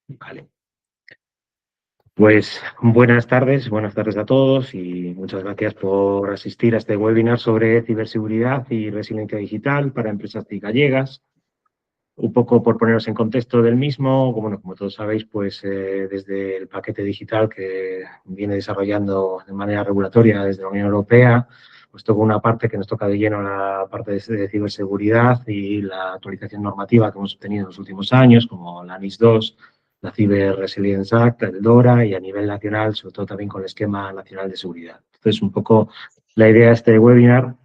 Vale. Pues buenas tardes a todos y muchas gracias por asistir a este webinar sobre ciberseguridad y resiliencia digital para empresas TIC gallegas. Un poco por poneros en contexto del mismo, bueno, como todos sabéis, pues desde el paquete digital que viene desarrollando de manera regulatoria desde la Unión Europea, pues toca una parte que nos toca de lleno la parte de ciberseguridad y la actualización normativa que hemos obtenido en los últimos años, como la NIS2, la Cyber Resilience Act, el DORA y a nivel nacional, sobre todo también con el Esquema Nacional de Seguridad. Entonces, un poco la idea de este webinar,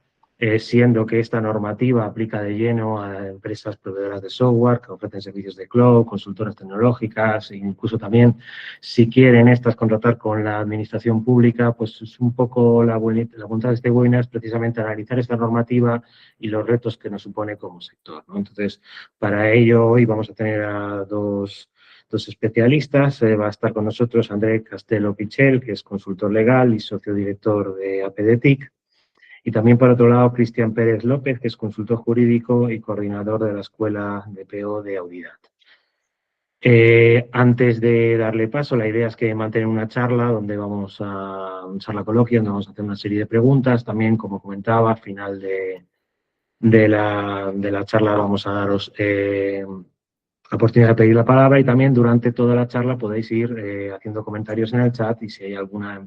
siendo que esta normativa aplica de lleno a empresas proveedoras de software que ofrecen servicios de cloud, consultoras tecnológicas, e incluso también si quieren estas contratar con la administración pública, pues es un poco la voluntad de este webinar es precisamente analizar esta normativa y los retos que nos supone como sector, ¿no? Entonces, para ello hoy vamos a tener a dos especialistas. Va a estar con nosotros André Castelo Pichel, que es consultor legal y socio director de APDTIC. Y también, por otro lado, Cristian Pérez López, que es consultor jurídico y coordinador de la Escuela de PO de Audidat. Antes de darle paso, la idea es que mantener una charla donde vamos a una charla coloquia, donde vamos a hacer una serie de preguntas. También, como comentaba, al final de la charla vamos a daros la oportunidad de pedir la palabra y también durante toda la charla podéis ir haciendo comentarios en el chat y si hay alguna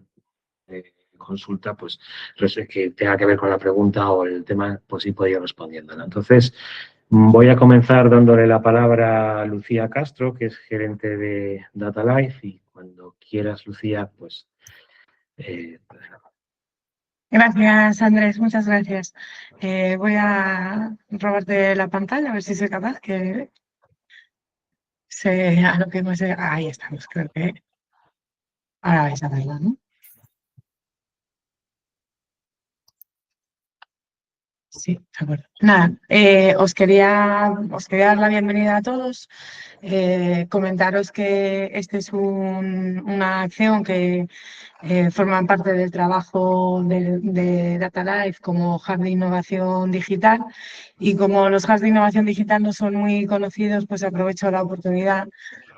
consulta pues que tenga que ver con la pregunta o el tema, pues sí podéis ir respondiéndola. Entonces, voy a comenzar dándole la palabra a Lucía Castro, que es gerente de Data Life, y cuando quieras, Lucía, pues... Gracias, Andrés, muchas gracias. Voy a robarte la pantalla, a ver si soy capaz, que sé a lo que hemos llegado. Ahí estamos, creo que ahora vais a verla, ¿no? Sí, de acuerdo. Nada, os quería dar la bienvenida a todos. Comentaros que este es una acción que forma parte del trabajo de Data Life como hub de innovación digital, y como los hubs de innovación digital no son muy conocidos, pues aprovecho la oportunidad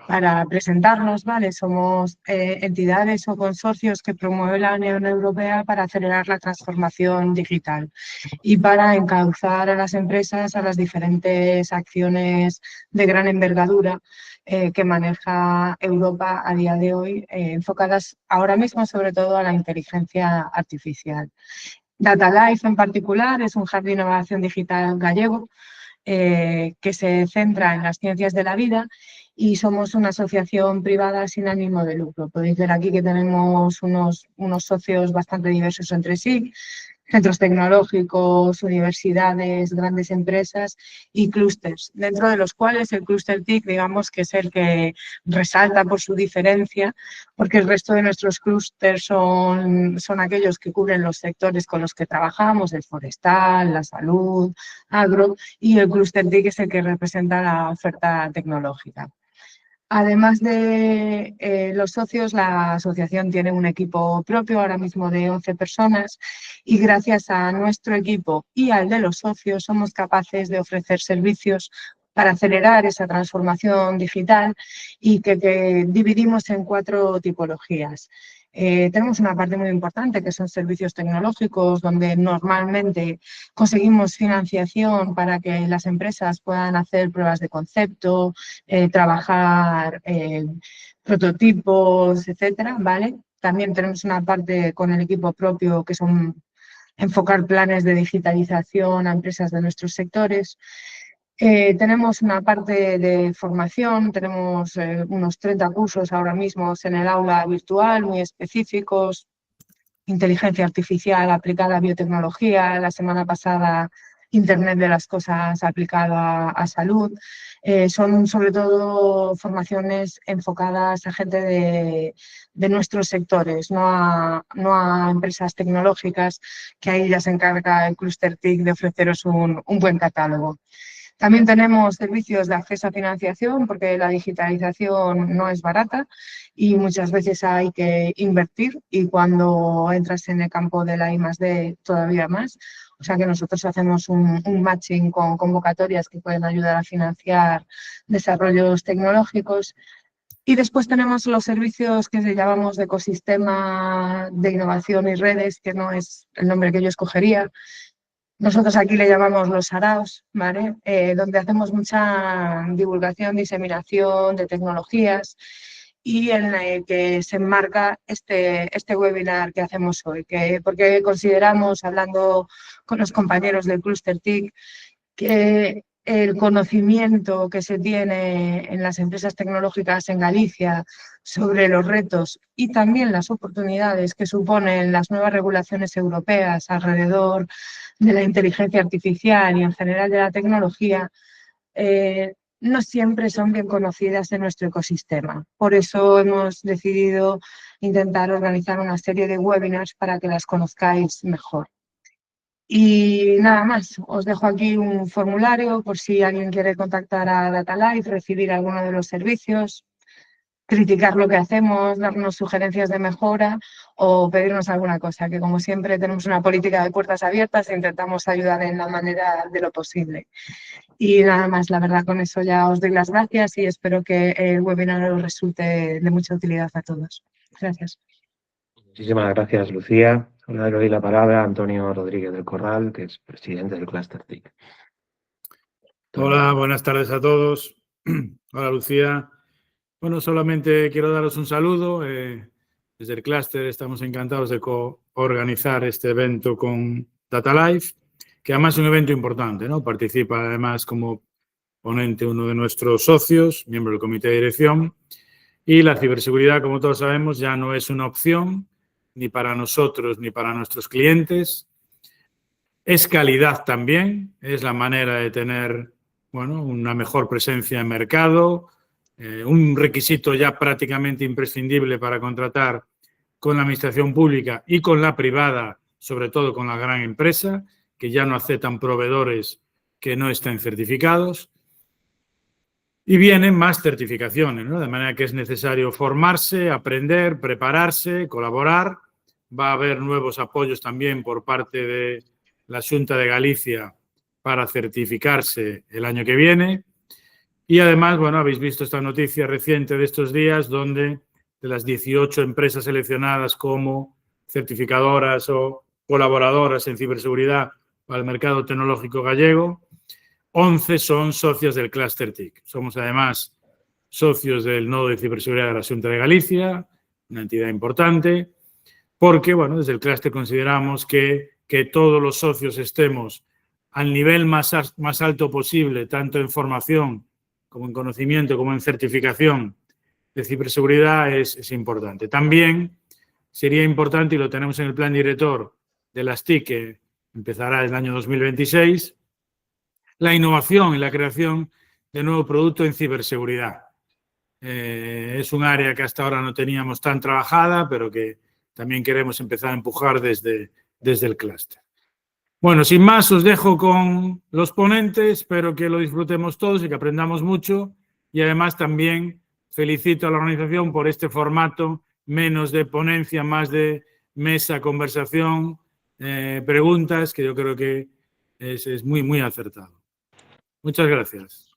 para presentarnos, ¿vale? Somos entidades o consorcios que promueve la Unión Europea para acelerar la transformación digital y para encauzar a las empresas a las diferentes acciones de gran envergadura que maneja Europa a día de hoy, enfocadas ahora mismo sobre todo a la inteligencia artificial. Data Life en particular es un hub de innovación digital gallego que se centra en las ciencias de la vida y somos una asociación privada sin ánimo de lucro. Podéis ver aquí que tenemos unos socios bastante diversos entre sí, centros tecnológicos, universidades, grandes empresas y clústeres, dentro de los cuales el clúster TIC, digamos, que es el que resalta por su diferencia, porque el resto de nuestros clústeres son aquellos que cubren los sectores con los que trabajamos, el forestal, la salud, agro, y el clúster TIC es el que representa la oferta tecnológica. Además de los socios, la asociación tiene un equipo propio ahora mismo de 11 personas y gracias a nuestro equipo y al de los socios somos capaces de ofrecer servicios para acelerar esa transformación digital y que dividimos en 4 tipologías. Tenemos una parte muy importante que son servicios tecnológicos, donde normalmente conseguimos financiación para que las empresas puedan hacer pruebas de concepto, trabajar prototipos, etcétera, ¿vale? También tenemos una parte con el equipo propio que son enfocar planes de digitalización a empresas de nuestros sectores. Tenemos una parte de formación, tenemos unos 30 cursos ahora mismo en el aula virtual muy específicos, inteligencia artificial aplicada a biotecnología, la semana pasada Internet de las cosas aplicado a salud. Son sobre todo formaciones enfocadas a gente de nuestros sectores, no a empresas tecnológicas, que ahí ya se encarga el Cluster TIC de ofreceros un buen catálogo. También tenemos servicios de acceso a financiación porque la digitalización no es barata y muchas veces hay que invertir, y cuando entras en el campo de la I+D todavía más. O sea que nosotros hacemos un matching con convocatorias que pueden ayudar a financiar desarrollos tecnológicos. Y después tenemos los servicios que llamamos de ecosistema de innovación y redes, que no es el nombre que yo escogería. Nosotros aquí le llamamos los saraos, ¿vale? Donde hacemos mucha divulgación, diseminación de tecnologías y en el que se enmarca este webinar que hacemos hoy, porque consideramos, hablando con los compañeros del Cluster TIC, que el conocimiento que se tiene en las empresas tecnológicas en Galicia sobre los retos y también las oportunidades que suponen las nuevas regulaciones europeas alrededor de la inteligencia artificial y en general de la tecnología, no siempre son bien conocidas en nuestro ecosistema. Por eso hemos decidido intentar organizar una serie de webinars para que las conozcáis mejor. Y nada más, os dejo aquí un formulario por si alguien quiere contactar a DataLife, recibir alguno de los servicios, criticar lo que hacemos, darnos sugerencias de mejora o pedirnos alguna cosa, que como siempre tenemos una política de puertas abiertas e intentamos ayudar en la manera de lo posible. Y nada más, la verdad, con eso ya os doy las gracias y espero que el webinar os resulte de mucha utilidad a todos. Gracias. Muchísimas gracias, Lucía. Ahora le doy la palabra a Antonio Rodríguez del Corral, que es presidente del Cluster TIC. Hola, buenas tardes a todos. Hola, Lucía. Bueno, solamente quiero daros un saludo. Desde el Cluster estamos encantados de coorganizar este evento con DataLife, que además es un evento importante, ¿no? Participa además como ponente uno de nuestros socios, miembro del comité de dirección, y la ciberseguridad, como todos sabemos, ya no es una opción ni para nosotros ni para nuestros clientes. Es calidad también, es la manera de tener, bueno, una mejor presencia en mercado, un requisito ya prácticamente imprescindible para contratar con la administración pública y con la privada, sobre todo con la gran empresa, que ya no aceptan proveedores que no estén certificados. Y vienen más certificaciones, ¿no? De manera que es necesario formarse, aprender, prepararse, colaborar. Va a haber nuevos apoyos también por parte de la Xunta de Galicia para certificarse el año que viene. Y además, bueno, habéis visto esta noticia reciente de estos días donde de las 18 empresas seleccionadas como certificadoras o colaboradoras en ciberseguridad para el mercado tecnológico gallego, 11 son socios del Cluster TIC. Somos además socios del Nodo de Ciberseguridad de la Xunta de Galicia, una entidad importante, porque, bueno, desde el Cluster consideramos que todos los socios estemos al nivel más alto posible, tanto en formación como en conocimiento, como en certificación de ciberseguridad, es importante. También sería importante, y lo tenemos en el plan director de las TIC, que empezará el año 2026, la innovación y la creación de nuevo producto en ciberseguridad. Es un área que hasta ahora no teníamos tan trabajada, pero que también queremos empezar a empujar desde el clúster. Bueno, sin más, os dejo con los ponentes. Espero que lo disfrutemos todos y que aprendamos mucho. Y además también felicito a la organización por este formato, menos de ponencia, más de mesa, conversación, preguntas, que yo creo que es muy, muy acertado. Muchas gracias.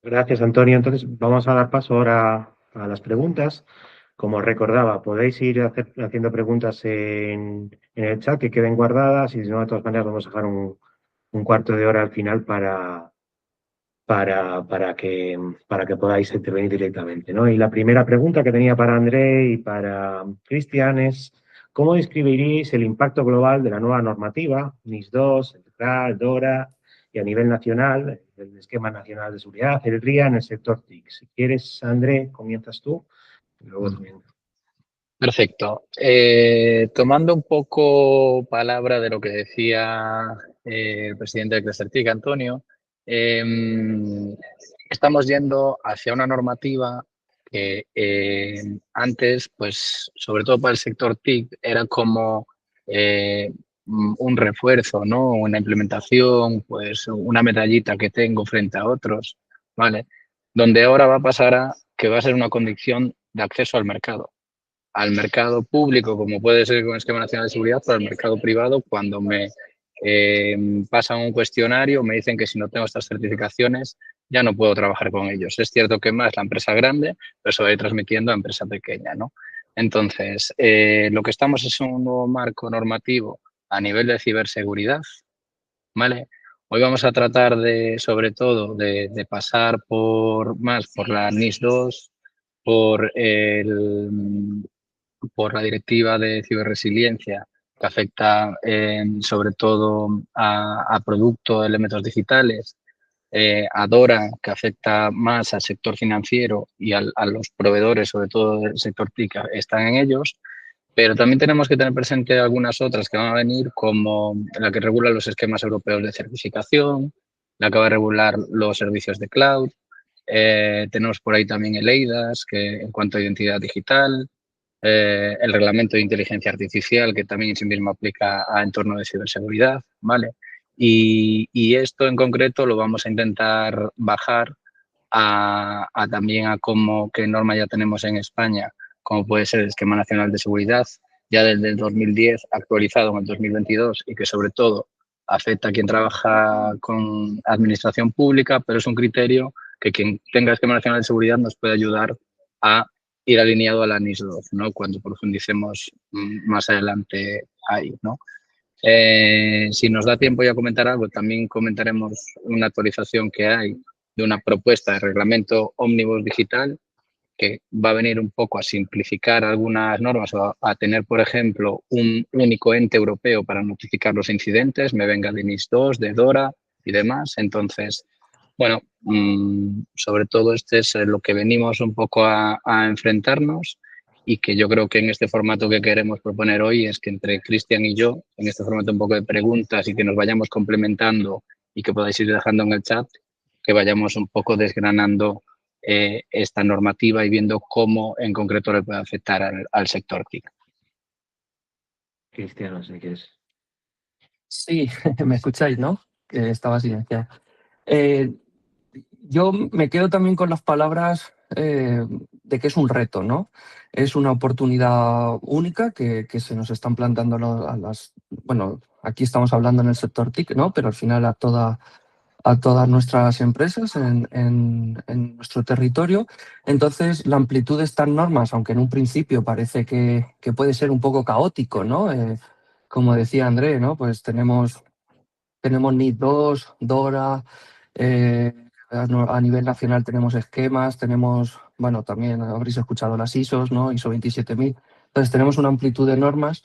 Gracias, Antonio. Entonces, vamos a dar paso ahora a las preguntas. Como os recordaba, podéis ir haciendo preguntas en el chat que queden guardadas y si no, de todas maneras, vamos a dejar un cuarto de hora al final para que podáis intervenir directamente, ¿no? Y la primera pregunta que tenía para André y para Cristian es ¿cómo describiréis el impacto global de la nueva normativa, NIS2, el CRA, el DORA y a nivel nacional, el Esquema Nacional de Seguridad, el RIA, en el sector TIC? Si quieres, André, comienzas tú. Y luego también. Perfecto. Tomando un poco palabra de lo que decía el presidente del Cluster TIC, Antonio, estamos yendo hacia una normativa que antes, pues, sobre todo para el sector TIC, era como un refuerzo, ¿no? Una implementación, pues, una medallita que tengo frente a otros, ¿vale? Donde ahora va a pasar a que va a ser una condición de acceso al mercado público, como puede ser con el Esquema Nacional de Seguridad, pero al mercado privado, cuando me pasan un cuestionario, me dicen que si no tengo estas certificaciones, ya no puedo trabajar con ellos. Es cierto que más la empresa grande, pero se va a ir transmitiendo a empresa pequeña, ¿no? Entonces, lo que estamos es un nuevo marco normativo a nivel de ciberseguridad, ¿vale? Hoy vamos a tratar sobre todo, de pasar por la NIS 2, por la directiva de ciberresiliencia, que afecta sobre todo a productos, elementos digitales, a DORA, que afecta más al sector financiero y a los proveedores, sobre todo del sector TIC, están en ellos. Pero también tenemos que tener presente algunas otras que van a venir, como la que regula los esquemas europeos de certificación, la que va a regular los servicios de cloud. Tenemos por ahí también el eIDAS, que en cuanto a identidad digital, el reglamento de inteligencia artificial, que también en sí mismo aplica a entorno de ciberseguridad, ¿vale? Y esto en concreto lo vamos a intentar bajar también a qué norma ya tenemos en España, como puede ser el Esquema Nacional de Seguridad, ya desde el 2010, actualizado en el 2022, y que sobre todo afecta a quien trabaja con administración pública, pero es un criterio que quien tenga Esquema Nacional de Seguridad nos puede ayudar a ir alineado a la NIS 2, ¿no? Cuando profundicemos más adelante ahí, ¿no? Si nos da tiempo ya a comentar algo, también comentaremos una actualización que hay de una propuesta de reglamento ómnibus digital que va a venir un poco a simplificar algunas normas o a tener, por ejemplo, un único ente europeo para notificar los incidentes, me venga de NIS 2, de DORA y demás. Entonces, bueno, sobre todo este es lo que venimos un poco a enfrentarnos, y que yo creo que en este formato que queremos proponer hoy es que entre Cristian y yo, en este formato un poco de preguntas y que nos vayamos complementando y que podáis ir dejando en el chat, que vayamos un poco desgranando esta normativa y viendo cómo en concreto le puede afectar al sector TIC. Cristian, no sé qué es. Sí, me escucháis, ¿no? Que estaba silenciado. Yo me quedo también con las palabras de que es un reto, ¿no? Es una oportunidad única que se nos están plantando bueno, aquí estamos hablando en el sector TIC, ¿no? Pero al final a todas nuestras empresas en nuestro territorio. Entonces, la amplitud de estas normas, aunque en un principio parece que puede ser un poco caótico, ¿no? Como decía André, ¿no? Pues tenemos NIS 2, DORA, a nivel nacional tenemos esquemas, tenemos, bueno, también habréis escuchado las ISOs, ¿no? ISO 27000. Entonces, tenemos una amplitud de normas,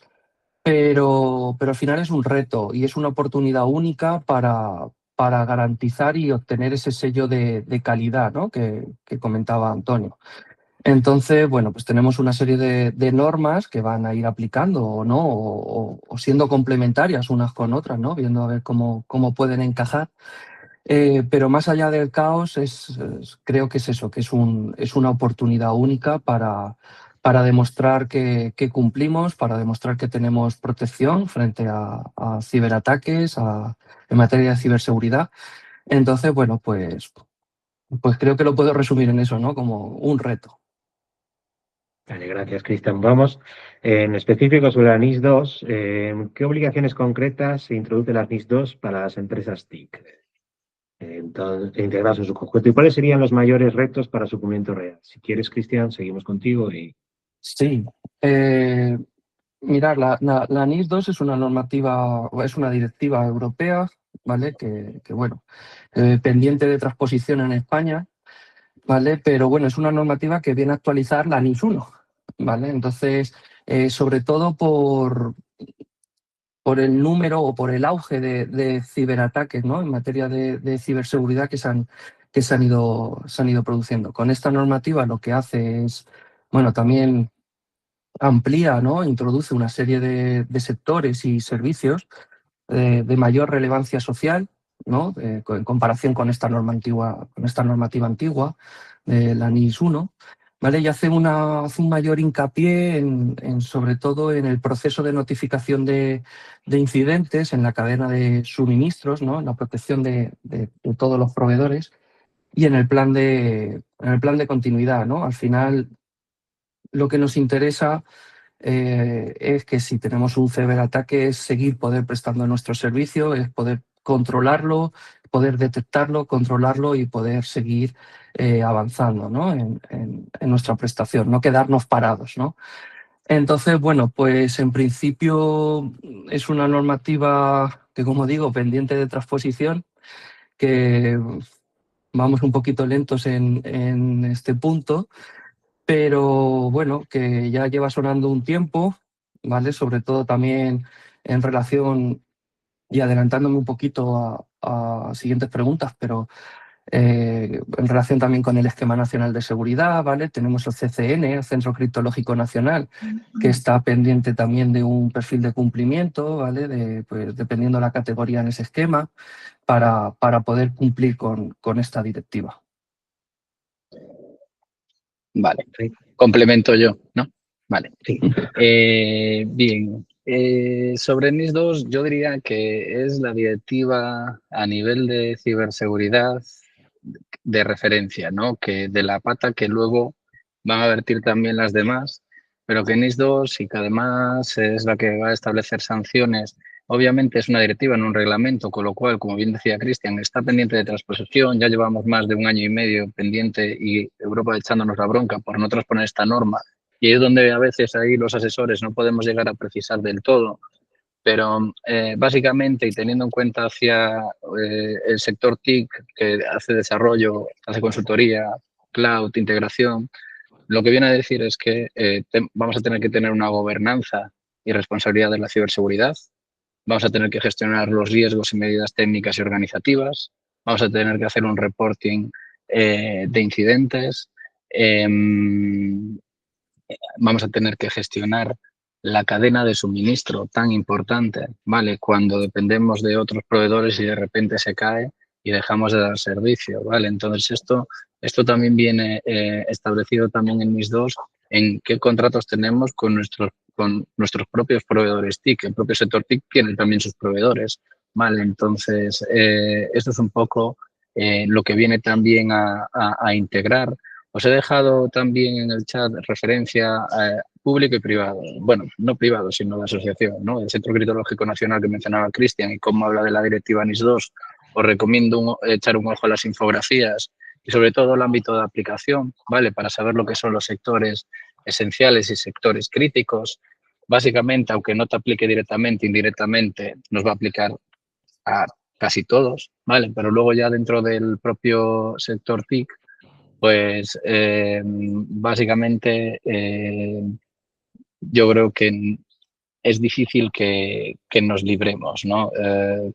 pero al final es un reto y es una oportunidad única para garantizar y obtener ese sello de calidad, ¿no? que comentaba Antonio. Entonces, bueno, pues tenemos una serie de normas que van a ir aplicando o no, o siendo complementarias unas con otras, ¿no? Viendo a ver cómo pueden encajar. Pero más allá del caos, creo que es eso, que es una oportunidad única para demostrar que cumplimos, para demostrar que tenemos protección frente a ciberataques, en materia de ciberseguridad. Entonces, bueno, pues creo que lo puedo resumir en eso, ¿no? Como un reto. Vale, gracias, Cristian. Vamos, en específico sobre la NIS 2, ¿qué obligaciones concretas se introduce la NIS 2 para las empresas TIC? Entonces, integradas en su conjunto. ¿Y cuáles serían los mayores retos para su cumplimiento real? Si quieres, Cristian, seguimos contigo. Sí. Mirad, la NIS 2 es una normativa, es una directiva europea, ¿vale? Que bueno, pendiente de transposición en España, ¿vale? Pero bueno, es una normativa que viene a actualizar la NIS 1, ¿vale? Entonces, sobre todo por el número o por el auge de ciberataques, ¿no? En materia de ciberseguridad que se han ido produciendo. Con esta normativa lo que hace es, bueno, también amplía, ¿no? Introduce una serie de sectores y servicios de mayor relevancia social, ¿no? En comparación con esta normativa antigua, la NIS 1, ¿vale? Y hace un mayor hincapié sobre todo en el proceso de notificación de incidentes en la cadena de suministros, ¿no? En la protección de todos los proveedores y en el plan de continuidad, ¿no? Al final, lo que nos interesa es que si tenemos un ciberataque es poder prestando nuestro servicio, es poder controlarlo, poder detectarlo, controlarlo y poder seguir avanzando, ¿no? en nuestra prestación, no quedarnos parados, ¿no? Entonces, bueno, pues en principio es una normativa que, como digo, pendiente de transposición, que vamos un poquito lentos en este punto, pero bueno, que ya lleva sonando un tiempo, ¿vale? Sobre todo también en relación, y adelantándome un poquito a siguientes preguntas, pero en relación también con el Esquema Nacional de Seguridad, ¿vale? Tenemos el CCN, el Centro Criptológico Nacional, que está pendiente también de un perfil de cumplimiento, ¿vale? Pues, dependiendo de la categoría en ese esquema, para poder cumplir con esta directiva. Vale, complemento yo, ¿no? Vale. Sí. Bien, sobre NIS 2 yo diría que es la directiva a nivel de ciberseguridad de referencia, ¿no? Que de la pata que luego van a vertir también las demás, pero que NIS 2 y que además es la que va a establecer sanciones. Obviamente es una directiva, no un reglamento, con lo cual, como bien decía Cristian, está pendiente de transposición. Ya llevamos más de 1 año y medio pendiente y Europa echándonos la bronca por no transponer esta norma. Y es donde a veces ahí los asesores no podemos llegar a precisar del todo. Pero básicamente, y teniendo en cuenta hacia el sector TIC, que hace desarrollo, hace consultoría, cloud, integración, lo que viene a decir es que vamos a tener que tener una gobernanza y responsabilidad de la ciberseguridad. Vamos a tener que gestionar los riesgos y medidas técnicas y organizativas. Vamos a tener que hacer un reporting de incidentes. Vamos a tener que gestionar la cadena de suministro tan importante, ¿vale? Cuando dependemos de otros proveedores y de repente se cae y dejamos de dar servicio, ¿vale? Entonces esto también viene establecido también en NIS 2, en qué contratos tenemos con nuestros propios proveedores TIC. El propio sector TIC tiene también sus proveedores, ¿vale? Entonces esto es un poco lo que viene también a integrar. Os he dejado también en el chat referencia a público y privado. Bueno, no privado, sino de asociación, ¿no? El Centro Criptológico Nacional que mencionaba Cristian y cómo habla de la directiva NIS 2. Os recomiendo echar un ojo a las infografías y sobre todo el ámbito de aplicación, ¿vale? Para saber lo que son los sectores esenciales y sectores críticos. Básicamente, aunque no te aplique directamente, indirectamente, nos va a aplicar a casi todos, ¿vale? Pero luego ya dentro del propio sector TIC, pues básicamente yo creo que es difícil que nos libremos, ¿no?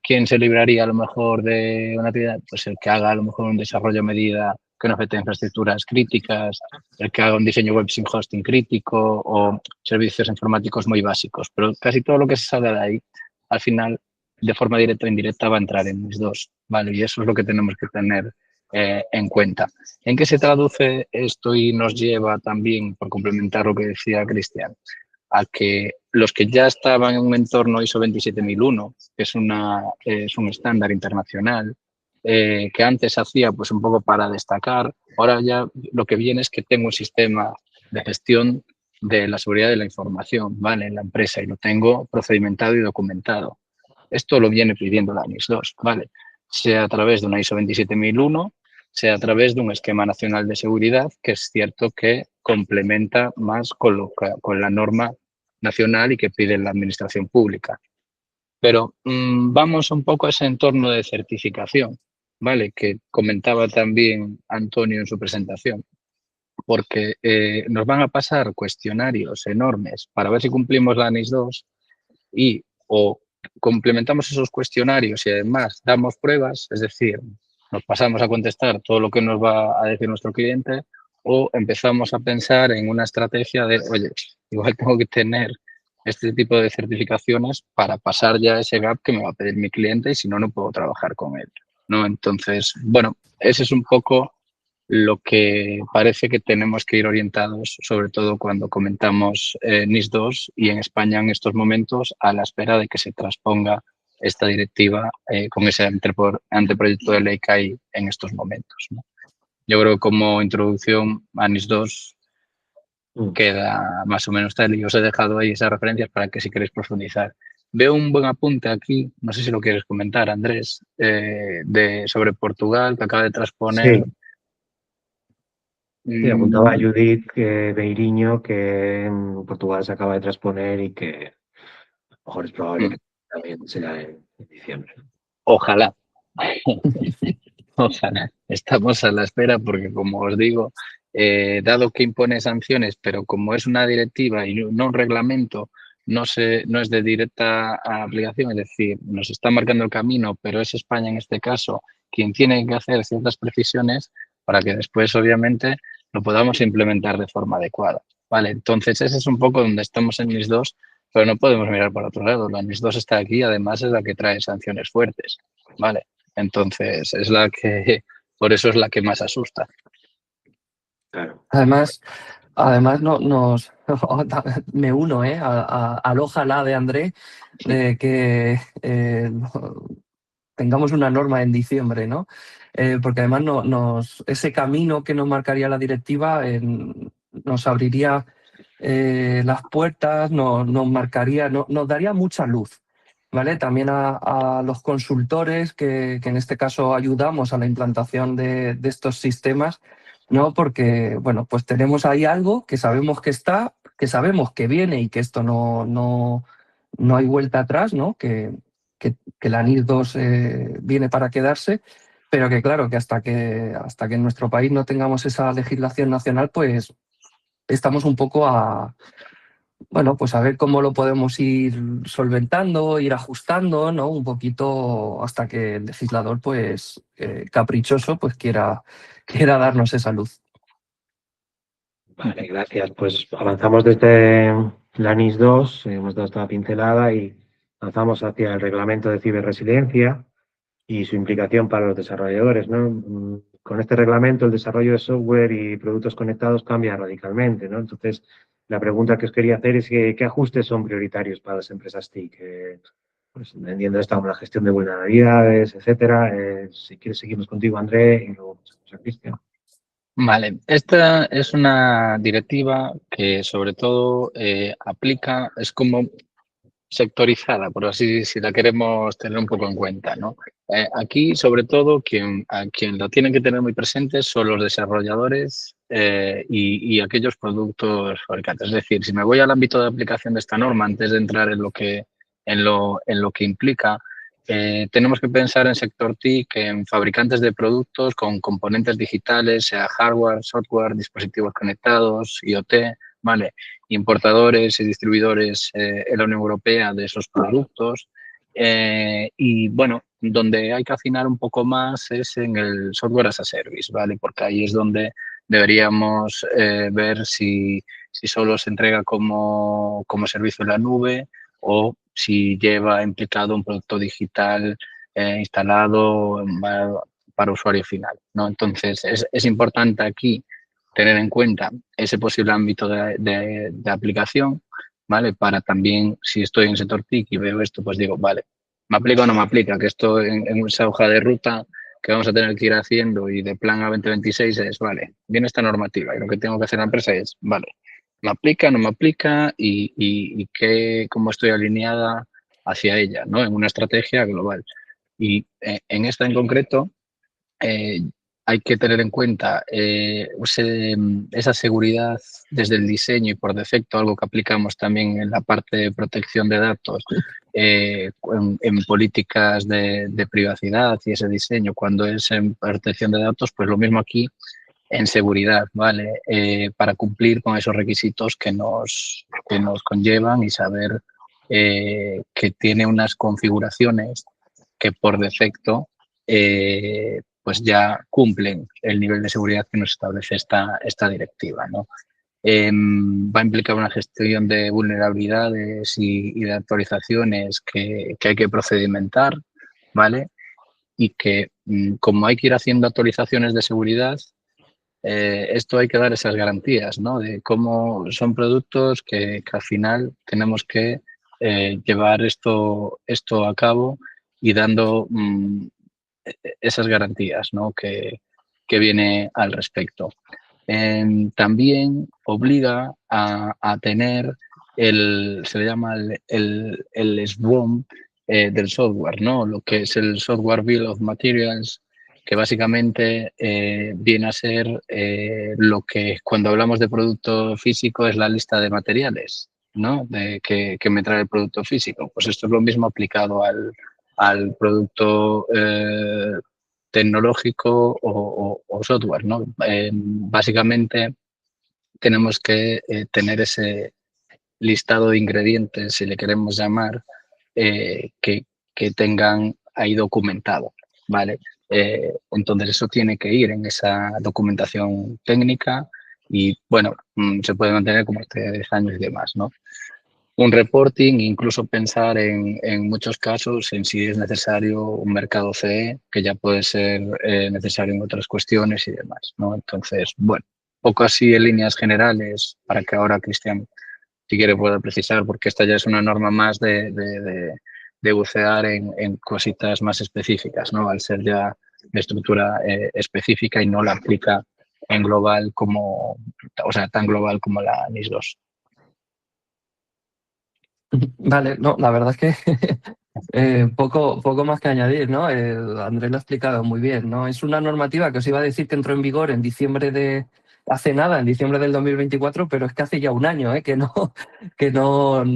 ¿Quién se libraría a lo mejor de una actividad? Pues el que haga a lo mejor un desarrollo a medida que no afecte a infraestructuras críticas, el que haga un diseño web sin hosting crítico o servicios informáticos muy básicos. Pero casi todo lo que se salga de ahí, al final, de forma directa o indirecta, va a entrar en NIS 2, ¿vale? Y eso es lo que tenemos que tener en cuenta. ¿En qué se traduce esto y nos lleva también, por complementar lo que decía Cristian, a que los que ya estaban en un entorno ISO 27001, que es un estándar internacional, que antes hacía pues un poco para destacar, ahora ya lo que viene es que tengo un sistema de gestión de la seguridad de la información, ¿vale? En la empresa y lo tengo procedimentado y documentado. Esto lo viene pidiendo la NIS 2, ¿vale? Sea a través de una ISO 27001, sea a través de un esquema nacional de seguridad, que es cierto que complementa más con la norma nacional y que pide la administración pública. Pero vamos un poco a ese entorno de certificación, ¿vale? Que comentaba también Antonio en su presentación, porque nos van a pasar cuestionarios enormes para ver si cumplimos la NIS 2 y o complementamos esos cuestionarios y además damos pruebas, es decir, nos pasamos a contestar todo lo que nos va a decir nuestro cliente o empezamos a pensar en una estrategia de, oye, igual tengo que tener este tipo de certificaciones para pasar ya ese gap que me va a pedir mi cliente y si no, no puedo trabajar con él, ¿no? Entonces, bueno, ese es un poco lo que parece que tenemos que ir orientados, sobre todo cuando comentamos NIS 2 y en España en estos momentos a la espera de que se transponga esta directiva con ese anteproyecto de ley que hay en estos momentos, ¿no? Yo creo que como introducción a NIS 2 queda más o menos tal y os he dejado ahí esas referencias para que si queréis profundizar Veo un buen apunte aquí, no sé si lo quieres comentar, Andrés, sobre Portugal, que acaba de transponer. Sí, apuntaba a Judith Beiriño, que en Portugal se acaba de transponer y que a lo mejor es probable que también sea en diciembre. Ojalá. Ojalá. Estamos a la espera porque, como os digo, dado que impone sanciones, pero como es una directiva y no un reglamento, no es de directa aplicación, es decir, nos está marcando el camino, pero es España en este caso quien tiene que hacer ciertas precisiones para que después, obviamente, lo podamos implementar de forma adecuada. Vale, entonces ese es un poco donde estamos en NIS2, pero no podemos mirar por otro lado. La NIS2 está aquí, además es la que trae sanciones fuertes. Vale, entonces por eso es la que más asusta. Claro. Además me uno al ojalá de André de que tengamos una norma en diciembre, ¿no? Porque además ese camino que nos marcaría la directiva nos abriría las puertas, nos daría mucha luz, ¿vale? También a los consultores que en este caso ayudamos a la implantación de estos sistemas, ¿no? Porque, bueno, pues tenemos ahí algo que sabemos que está, que sabemos que viene y que esto no hay vuelta atrás, ¿no? Que la NIS2 viene para quedarse, pero que claro, que hasta que en nuestro país no tengamos esa legislación nacional, pues estamos un poco pues a ver cómo lo podemos ir solventando, ir ajustando, ¿no? Un poquito hasta que el legislador, pues caprichoso, pues quiera darnos esa luz. Vale, gracias. Pues avanzamos desde la NIS2, hemos dado esta pincelada y avanzamos hacia el reglamento de ciberresiliencia y su implicación para los desarrolladores, ¿no? Con este reglamento, el desarrollo de software y productos conectados cambia radicalmente, ¿no? Entonces, la pregunta que os quería hacer es qué ajustes son prioritarios para las empresas TIC. Pues, entiendo esta la gestión de vulnerabilidades, etcétera. Si quieres, seguimos contigo, André, y luego pasamos a Cristian. Vale, esta es una directiva que sobre todo aplica, es como sectorizada, por así si la queremos tener un poco en cuenta, ¿no? Aquí, sobre todo, a quien lo tienen que tener muy presente son los desarrolladores y aquellos productos fabricantes. Es decir, si me voy al ámbito de aplicación de esta norma, antes de entrar en lo que implica, tenemos que pensar en sector TIC, en fabricantes de productos con componentes digitales, sea hardware, software, dispositivos conectados, IoT, ¿vale? Importadores y distribuidores en la Unión Europea de esos productos. Y bueno, donde hay que afinar un poco más es en el software as a service, ¿vale? Porque ahí es donde deberíamos ver si solo se entrega como servicio en la nube o si lleva implicado un producto digital instalado para usuario final, ¿no? Entonces, es importante aquí tener en cuenta ese posible ámbito de aplicación, ¿vale? Para también, si estoy en sector TIC y veo esto, pues digo, vale, ¿me aplica o no me aplica? Que esto en esa hoja de ruta que vamos a tener que ir haciendo y de plan a 2026 es, vale, viene esta normativa y lo que tengo que hacer en la empresa es, vale, ¿me aplica, no me aplica? Y cómo estoy alineada hacia ella, ¿no? En una estrategia global. Y en esta en concreto, hay que tener en cuenta esa seguridad desde el diseño y por defecto, algo que aplicamos también en la parte de protección de datos, en políticas de privacidad y ese diseño. Cuando es en protección de datos, pues lo mismo aquí en seguridad, ¿vale? Para cumplir con esos requisitos que nos conllevan y saber que tiene unas configuraciones que por defecto pues ya cumplen el nivel de seguridad que nos establece esta directiva, ¿no? Va a implicar una gestión de vulnerabilidades y de actualizaciones que hay que procedimentar, ¿vale? Y que como hay que ir haciendo actualizaciones de seguridad, esto hay que dar esas garantías, ¿no? De cómo son productos que al final tenemos que llevar esto a cabo y dando esas garantías, ¿no? que viene al respecto. También obliga a tener se le llama el SBOM del software, ¿no? Lo que es el Software Bill of Materials, que básicamente viene a ser lo que cuando hablamos de producto físico es la lista de materiales, ¿no? Que me trae el producto físico. Pues esto es lo mismo aplicado al producto tecnológico o software, ¿no? Básicamente tenemos que tener ese listado de ingredientes, si le queremos llamar, que tengan ahí documentado, ¿vale? Entonces eso tiene que ir en esa documentación técnica y, bueno, se puede mantener como hasta 10 años y demás, ¿no? Un reporting, incluso pensar en muchos casos en si es necesario un mercado CE, que ya puede ser necesario en otras cuestiones y demás, ¿no? Entonces, bueno, poco así en líneas generales, para que ahora Cristian, si quiere, pueda precisar, porque esta ya es una norma más de bucear en cositas más específicas, ¿no? Al ser ya de estructura específica y no la aplica en global como, o sea, tan global como la NIS 2. Vale, no, la verdad es que poco más que añadir, ¿no? Andrés lo ha explicado muy bien, ¿no? Es una normativa que os iba a decir que entró en vigor en diciembre hace nada, en diciembre del 2024, pero es que hace ya un año, que no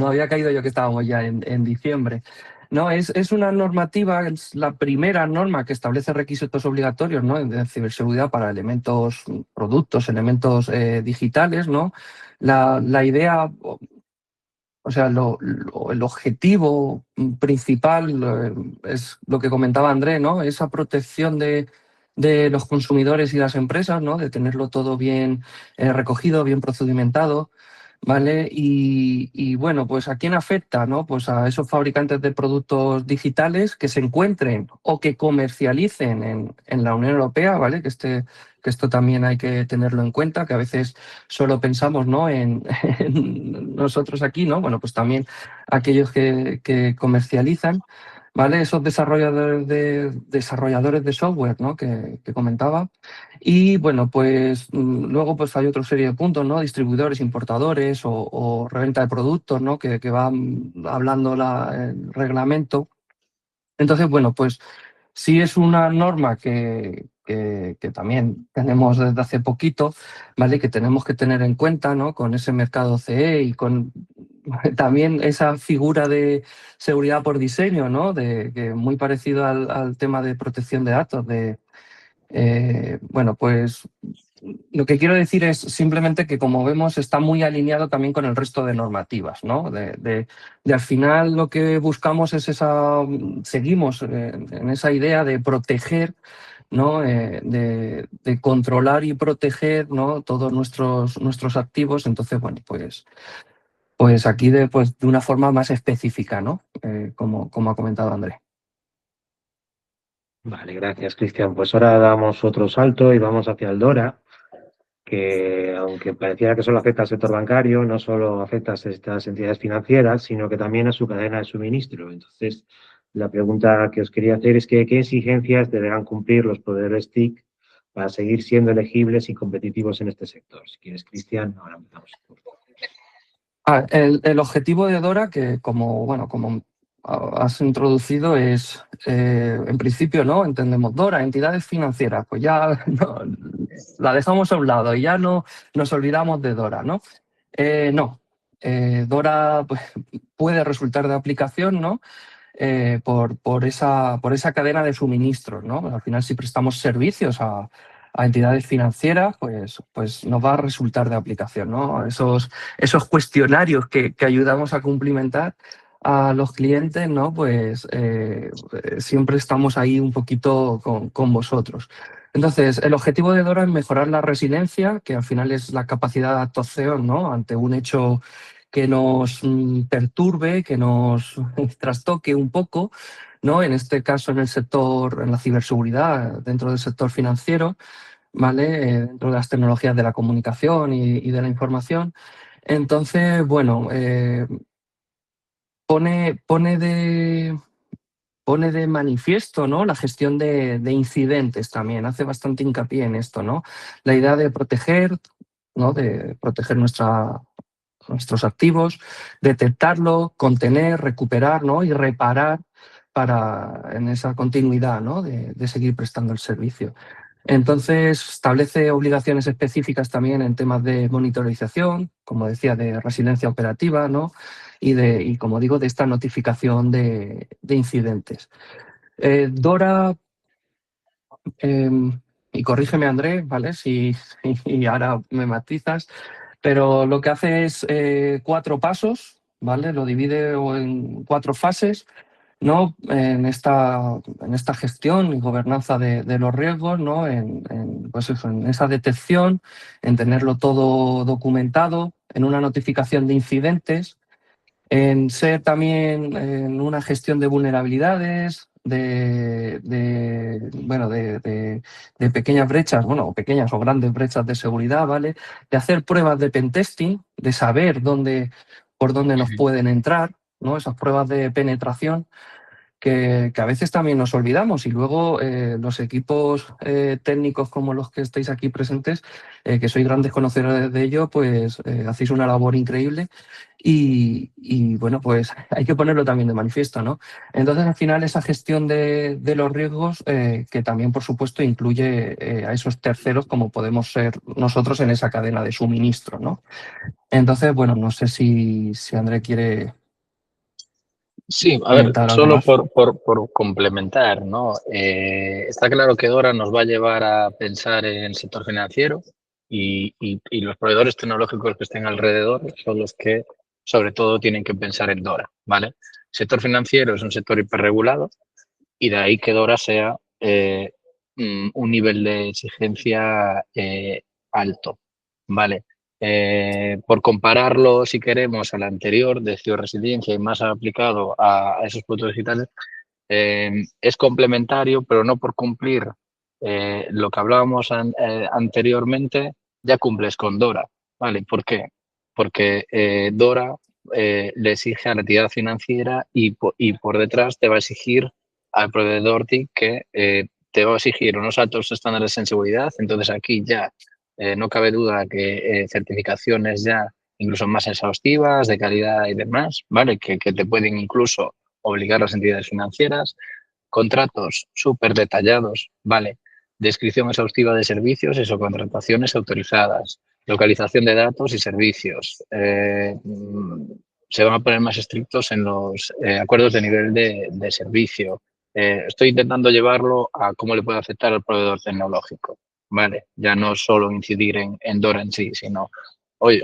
había caído yo que estábamos ya en diciembre. No, es una normativa, es la primera norma que establece requisitos obligatorios, ¿no? De ciberseguridad para elementos, productos, elementos digitales, ¿no? La idea, o sea, el objetivo principal es lo que comentaba Andrés, ¿no? Esa protección de los consumidores y las empresas, ¿no? De tenerlo todo bien recogido, bien procedimentado, ¿vale? Y bueno, pues ¿a quién afecta, no? Pues a esos fabricantes de productos digitales que se encuentren o que comercialicen en la Unión Europea, ¿vale? Que esto también hay que tenerlo en cuenta, que a veces solo pensamos, ¿no? en nosotros aquí, ¿no? Bueno, pues también aquellos que comercializan, ¿vale? Esos desarrolladores de software, ¿no? que comentaba. Y bueno, pues luego pues hay otra serie de puntos, ¿no? Distribuidores, importadores o reventa de productos, ¿no? Que van hablando el reglamento. Entonces, bueno, pues sí es una norma que también tenemos desde hace poquito, ¿vale? Que tenemos que tener en cuenta, ¿no? Con ese mercado CE y con también esa figura de seguridad por diseño, ¿no? Que muy parecido al tema de protección de datos, bueno, pues lo que quiero decir es simplemente que, como vemos, está muy alineado también con el resto de normativas, ¿no? De al final lo que buscamos es seguimos en esa idea de proteger, ¿no? De controlar y proteger, ¿no? Todos nuestros activos. Entonces, bueno, pues aquí de una forma más específica, ¿no? Como ha comentado Andrés. Vale, gracias, Cristian. Pues ahora damos otro salto y vamos hacia el DORA, que aunque pareciera que solo afecta al sector bancario, no solo afecta a estas entidades financieras, sino que también a su cadena de suministro. Entonces, la pregunta que os quería hacer es que, ¿qué exigencias deberán cumplir los proveedores TIC para seguir siendo elegibles y competitivos en este sector? Si quieres, Cristian, ahora empezamos. El objetivo de DORA, que como has introducido, es, en principio, ¿no? Entendemos DORA, entidades financieras, pues ya no, la dejamos a un lado y ya no nos olvidamos de DORA, ¿no? No, DORA pues, puede resultar de aplicación, ¿no? Por esa cadena de suministros, ¿no? Al final, si prestamos servicios a entidades financieras, pues nos va a resultar de aplicación, ¿no? Esos cuestionarios que ayudamos a cumplimentar a los clientes, ¿no? Pues siempre estamos ahí un poquito con vosotros. Entonces, el objetivo de DORA es mejorar la resiliencia, que al final es la capacidad de actuación, ¿no? Ante un hecho que nos perturbe, que nos trastoque un poco, ¿no? En este caso en la ciberseguridad, dentro del sector financiero, ¿vale? Dentro de las tecnologías de la comunicación y de la información. Entonces, bueno, pone de manifiesto, ¿no? La gestión de incidentes también, hace bastante hincapié en esto, ¿no? La idea de proteger, ¿no? De proteger nuestros activos, detectarlo, contener, recuperar, ¿no? Y reparar en esa continuidad, ¿no? de seguir prestando el servicio. Entonces, establece obligaciones específicas también en temas de monitorización, como decía, de resiliencia operativa, ¿no? Y como digo, de esta notificación de incidentes. DORA, y corrígeme Andrés, ¿vale? Y ahora me matizas, pero lo que hace es 4 pasos, ¿vale? Lo divide en 4 fases, ¿no? En esta gestión y gobernanza de los riesgos, ¿no? Pues eso, en esa detección, en tenerlo todo documentado, en una notificación de incidentes, en ser también en una gestión de vulnerabilidades, de pequeñas brechas, bueno, pequeñas o grandes brechas de seguridad, ¿vale? De hacer pruebas de pentesting, de saber por dónde nos pueden entrar, ¿no? Esas pruebas de penetración que a veces también nos olvidamos, y luego los equipos técnicos como los que estáis aquí presentes, que sois grandes conocedores de ello, pues hacéis una labor increíble y bueno, pues hay que ponerlo también de manifiesto, ¿no? Entonces, al final, esa gestión de los riesgos, que también, por supuesto, incluye a esos terceros como podemos ser nosotros en esa cadena de suministro, ¿no? Entonces, bueno, no sé si André quiere... Sí, a ver, solo por complementar, ¿no? Está claro que DORA nos va a llevar a pensar en el sector financiero y los proveedores tecnológicos que estén alrededor son los que, sobre todo, tienen que pensar en DORA, ¿vale? El sector financiero es un sector hiperregulado y de ahí que DORA sea un nivel de exigencia alto, ¿vale? Por compararlo, si queremos, al anterior de ciberresiliencia y más aplicado a esos productos digitales, es complementario, pero no por cumplir lo que hablábamos anteriormente, ya cumples con DORA, ¿vale? ¿Por qué? Porque DORA le exige a la entidad financiera y por detrás te va a exigir al proveedor TIC que te va a exigir unos altos estándares en seguridad. Entonces aquí ya no cabe duda que certificaciones ya incluso más exhaustivas, de calidad y demás, ¿vale? Que te pueden incluso obligar a las entidades financieras, contratos súper detallados, ¿vale? Descripción exhaustiva de servicios y subcontrataciones autorizadas, localización de datos y servicios. Se van a poner más estrictos en los acuerdos de nivel de servicio. Estoy intentando llevarlo a cómo le puede afectar al proveedor tecnológico, ¿vale? Ya no solo incidir en DORA en sí, sino, oye,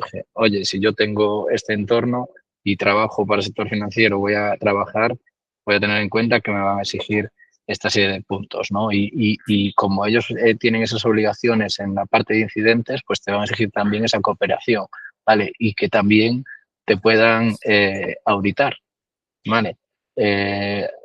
si yo tengo este entorno y trabajo para el sector financiero, voy a tener en cuenta que me van a exigir esta serie de puntos, ¿no? Y como ellos tienen esas obligaciones en la parte de incidentes, pues te van a exigir también esa cooperación, ¿vale? Y que también te puedan auditar, ¿vale?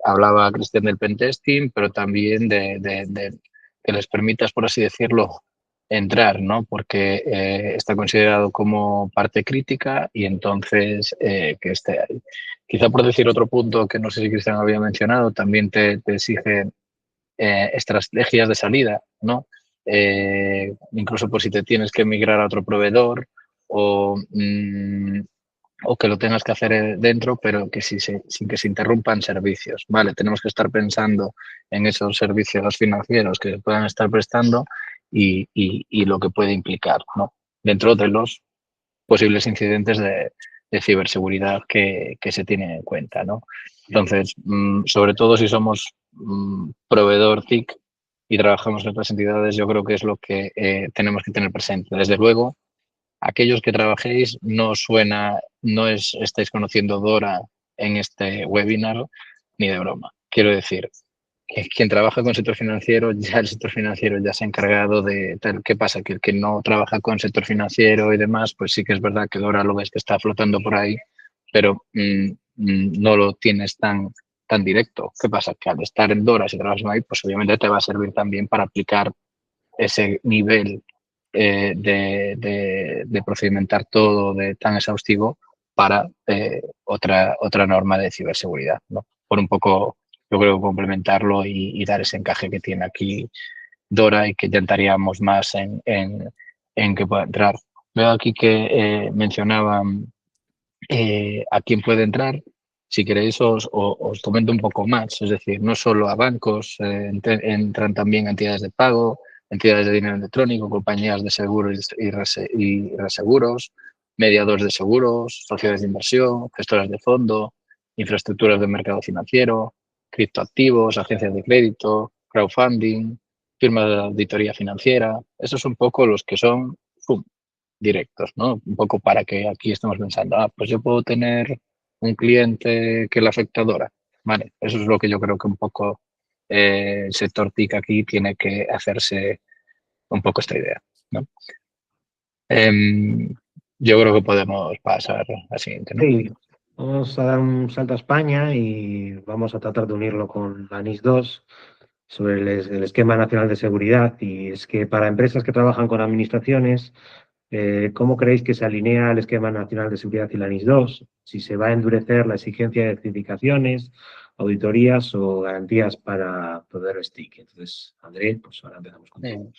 Hablaba Cristian del pentesting, pero también de que les permitas, por así decirlo, entrar, ¿no? Porque está considerado como parte crítica y entonces que esté ahí. Quizá por decir otro punto que no sé si Cristian había mencionado, también te exige estrategias de salida, ¿no? Incluso por si te tienes que migrar a otro proveedor o que lo tengas que hacer dentro, pero que sin que se interrumpan servicios, ¿vale? Tenemos que estar pensando en esos servicios financieros que se puedan estar prestando y lo que puede implicar, ¿no? Dentro de los posibles incidentes de ciberseguridad que se tienen en cuenta, ¿no? Entonces, sobre todo si somos proveedor TIC y trabajamos en otras entidades, yo creo que es lo que tenemos que tener presente. Desde luego, aquellos que trabajéis, estáis conociendo DORA en este webinar ni de broma. Quiero decir, que quien trabaja con el sector financiero, ya el sector financiero ya se ha encargado de tal. ¿Qué pasa? Que el que no trabaja con el sector financiero y demás, pues sí que es verdad que DORA lo ves que está flotando por ahí, pero no lo tienes tan directo. ¿Qué pasa? Que al estar en DORA, si trabajas ahí, pues obviamente te va a servir también para aplicar ese nivel de procedimentar todo de tan exhaustivo para otra norma de ciberseguridad, ¿no? Por un poco, yo creo, complementarlo y dar ese encaje que tiene aquí DORA y que intentaríamos más en que pueda entrar. Veo aquí que mencionaban a quién puede entrar. Si queréis os comento un poco más, es decir, no solo a bancos, entran también entidades de pago, entidades de dinero electrónico, compañías de seguros y reseguros, mediadores de seguros, sociedades de inversión, gestoras de fondo, infraestructuras de mercado financiero, criptoactivos, agencias de crédito, crowdfunding, firmas de auditoría financiera. Esos son un poco los que son directos, ¿no? Un poco para que aquí estemos pensando, pues yo puedo tener un cliente que la afectadora. Vale, eso es lo que yo creo que un poco el sector TIC aquí tiene que hacerse un poco esta idea, ¿no? Yo creo que podemos pasar al siguiente, ¿no? Sí, vamos a dar un salto a España y vamos a tratar de unirlo con la NIS2 sobre el Esquema Nacional de Seguridad. Y es que para empresas que trabajan con administraciones, ¿cómo creéis que se alinea el Esquema Nacional de Seguridad y la NIS2? Si se va a endurecer la exigencia de certificaciones, auditorías o garantías para proveedores TIC. Entonces, André, pues ahora empezamos contigo.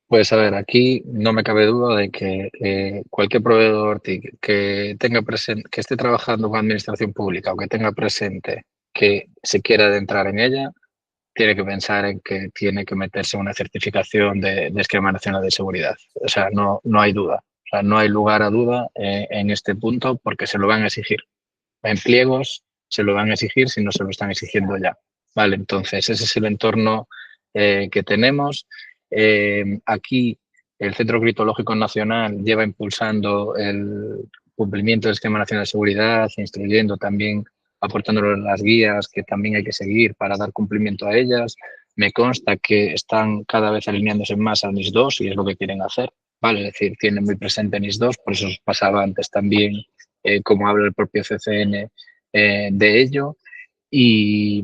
Pues a ver, aquí no me cabe duda de que cualquier proveedor TIC que tenga presente, que esté trabajando con administración pública o que tenga presente que se quiera adentrar en ella, tiene que pensar en que tiene que meterse una certificación de Esquema Nacional de Seguridad. O sea, no hay duda. O sea, no hay lugar a duda en este punto porque se lo van a exigir. En pliegos se lo van a exigir si no se lo están exigiendo ya. Vale, entonces ese es el entorno que tenemos. Aquí el Centro Criptológico Nacional lleva impulsando el cumplimiento del Esquema Nacional de Seguridad, instruyendo también, aportándoles las guías que también hay que seguir para dar cumplimiento a ellas. Me consta que están cada vez alineándose más al NIS2 y es lo que quieren hacer. Vale, es decir, tienen muy presente NIS2, por eso os pasaba antes también como habla el propio CCN de ello. Y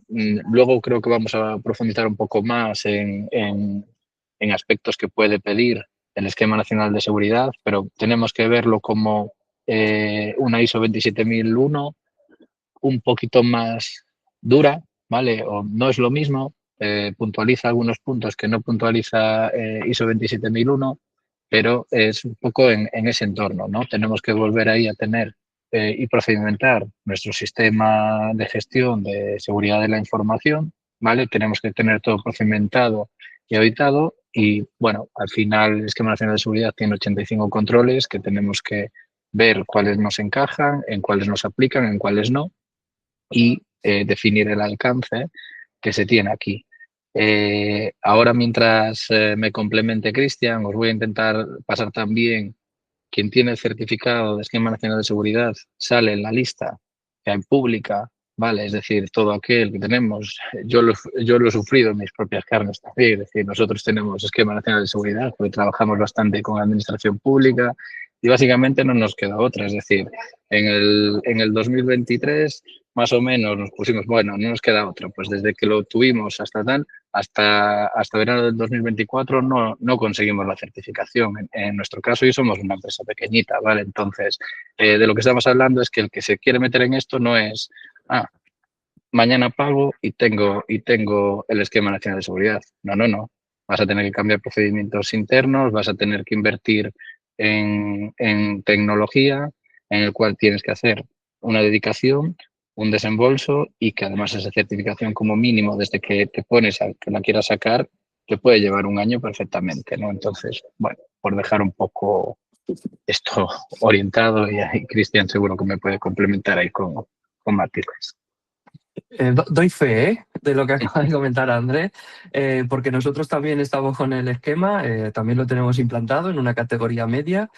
luego creo que vamos a profundizar un poco más en aspectos que puede pedir el Esquema Nacional de Seguridad, pero tenemos que verlo como una ISO 27001 un poquito más dura, ¿vale? O no es lo mismo, puntualiza algunos puntos que no puntualiza ISO 27001, pero es un poco en ese entorno, ¿no? Tenemos que volver ahí a tener y procedimentar nuestro sistema de gestión de seguridad de la información, ¿vale? Tenemos que tener todo procedimentado y auditado y, bueno, al final el Esquema Nacional de Seguridad tiene 85 controles que tenemos que ver cuáles nos encajan, en cuáles nos aplican, en cuáles no y definir el alcance que se tiene aquí. Ahora, mientras me complemente Cristian, os voy a intentar pasar también quien tiene el certificado de Esquema Nacional de Seguridad, sale en la lista que hay pública, ¿vale? Es decir, todo aquel que tenemos, yo lo he sufrido en mis propias carnes también, es decir, nosotros tenemos Esquema Nacional de Seguridad porque trabajamos bastante con administración pública y básicamente no nos queda otra, es decir, en el 2023 más o menos nos pusimos, bueno, no nos queda otra, pues desde que lo tuvimos hasta verano del 2024 no conseguimos la certificación. En nuestro caso, y somos una empresa pequeñita, ¿vale? Entonces, de lo que estamos hablando es que el que se quiere meter en esto no es, mañana pago y tengo el Esquema Nacional de Seguridad. No. Vas a tener que cambiar procedimientos internos, vas a tener que invertir en tecnología, en el cual tienes que hacer una dedicación, un desembolso y que además esa certificación como mínimo desde que te pones a que la quieras sacar te puede llevar un año perfectamente, ¿no? Entonces, bueno, por dejar un poco esto orientado y ahí Cristian seguro que me puede complementar ahí con matices. Doy fe de lo que acaba de comentar Andrés, porque nosotros también estamos con el esquema, también lo tenemos implantado en una categoría media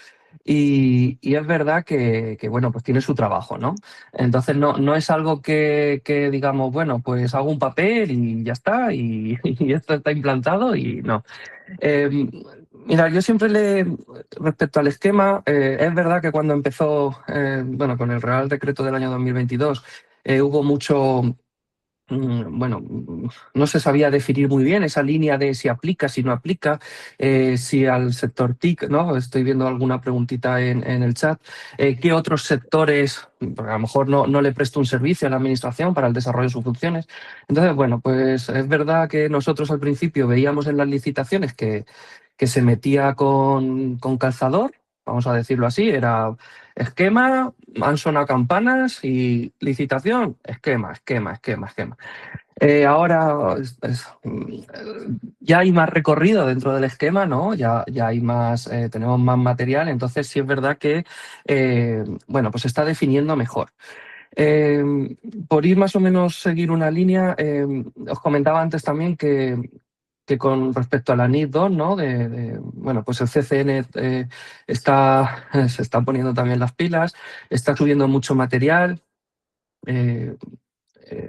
y es verdad que, bueno, pues tiene su trabajo, ¿no? Entonces no es algo que digamos, bueno, pues hago un papel y ya está y esto está implantado y no. Mira, yo siempre respecto al esquema, es verdad que cuando empezó, bueno, con el Real Decreto del año 2022, hubo mucho, bueno, no se sabía definir muy bien esa línea de si aplica, si no aplica, si al sector TIC, ¿no? Estoy viendo alguna preguntita en el chat. ¿Qué otros sectores, porque a lo mejor no le presto un servicio a la administración para el desarrollo de sus funciones? Entonces, bueno, pues es verdad que nosotros al principio veíamos en las licitaciones que se metía con calzador, vamos a decirlo así, era esquema, han sonado campanas y licitación, esquema. Ahora ya hay más recorrido dentro del esquema, ¿no? Ya hay más, tenemos más material, entonces sí es verdad que, bueno, pues se está definiendo mejor. Por ir más o menos seguir una línea, os comentaba antes también que con respecto a la NIS 2, ¿no? Bueno, pues el CCN se está poniendo también las pilas, está subiendo mucho material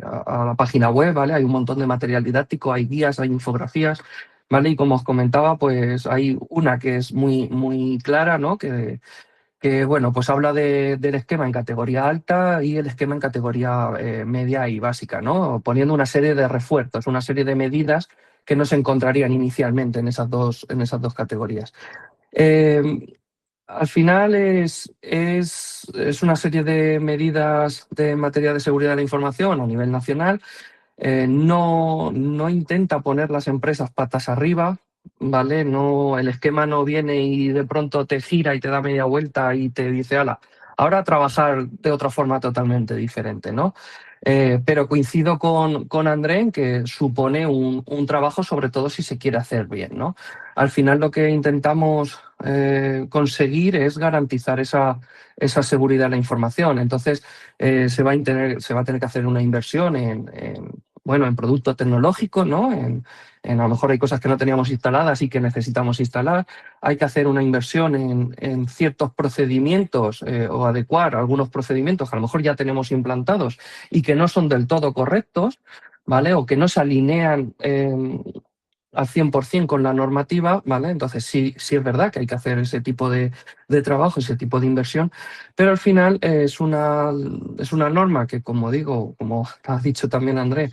a la página web, ¿vale? Hay un montón de material didáctico, hay guías, hay infografías, ¿vale? Y como os comentaba, pues hay una que es muy, muy clara, ¿no? Que bueno, pues habla del esquema en categoría alta y el esquema en categoría media y básica, ¿no? Poniendo una serie de refuerzos, una serie de medidas que no se encontrarían inicialmente en esas dos categorías. Al final es una serie de medidas de materia de seguridad de la información a nivel nacional. No intenta poner las empresas patas arriba, ¿vale? No, el esquema no viene y de pronto te gira y te da media vuelta y te dice, ala, ahora a trabajar de otra forma totalmente diferente, ¿no? Pero coincido con André en que supone un trabajo, sobre todo si se quiere hacer bien, ¿no? Al final lo que intentamos conseguir es garantizar esa seguridad de la información. Entonces, se va a tener que hacer una inversión en producto tecnológico, ¿no? A lo mejor hay cosas que no teníamos instaladas y que necesitamos instalar. Hay que hacer una inversión en ciertos procedimientos o adecuar algunos procedimientos que a lo mejor ya tenemos implantados y que no son del todo correctos, ¿vale? O que no se alinean al 100% con la normativa, ¿vale? Entonces sí es verdad que hay que hacer ese tipo de trabajo, ese tipo de inversión, pero al final es una norma que, como digo, como has dicho también Andrés,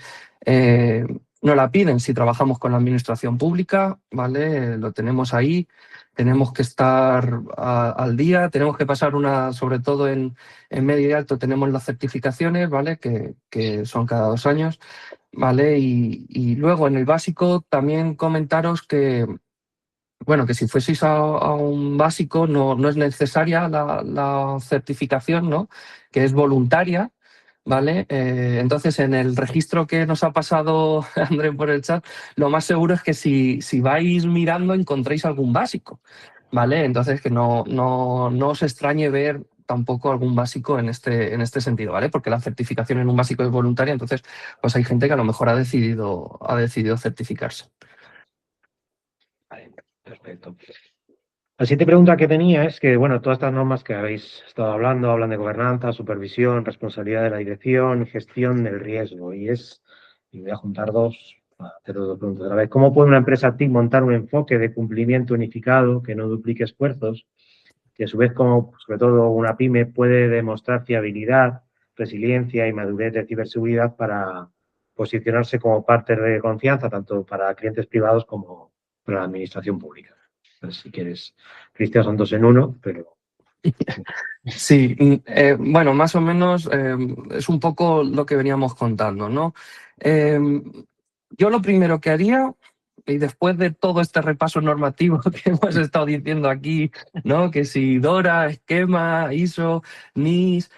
no la piden si trabajamos con la administración pública, ¿vale? Lo tenemos ahí, tenemos que estar al día, tenemos que pasar sobre todo en medio y alto tenemos las certificaciones, ¿vale? Que son cada 2 años. ¿Vale? Y luego en el básico también comentaros que, bueno, que si fueseis a un básico no es necesaria la certificación, ¿no? Que es voluntaria, ¿vale? Entonces en el registro que nos ha pasado André por el chat, lo más seguro es que si vais mirando encontréis algún básico, ¿vale? Entonces que no os extrañe ver tampoco algún básico en este sentido, ¿vale? Porque la certificación en un básico es voluntaria, entonces pues hay gente que a lo mejor ha decidido certificarse. Vale, perfecto. La siguiente pregunta que tenía es que, bueno, todas estas normas que habéis estado hablando, hablan de gobernanza, supervisión, responsabilidad de la dirección, gestión del riesgo. Y voy a juntar dos, para hacer dos preguntas a la vez. ¿Cómo puede una empresa TIC montar un enfoque de cumplimiento unificado que no duplique esfuerzos? Y a su vez, como sobre todo una pyme puede demostrar fiabilidad, resiliencia y madurez de ciberseguridad para posicionarse como partner de confianza, tanto para clientes privados como para la administración pública. Entonces, si quieres, Cristian, son 2 en 1, pero... Sí, bueno, más o menos es un poco lo que veníamos contando, ¿no? Yo lo primero que haría, y después de todo este repaso normativo que hemos estado diciendo aquí, ¿no? Que si DORA, esquema, ISO, NIS,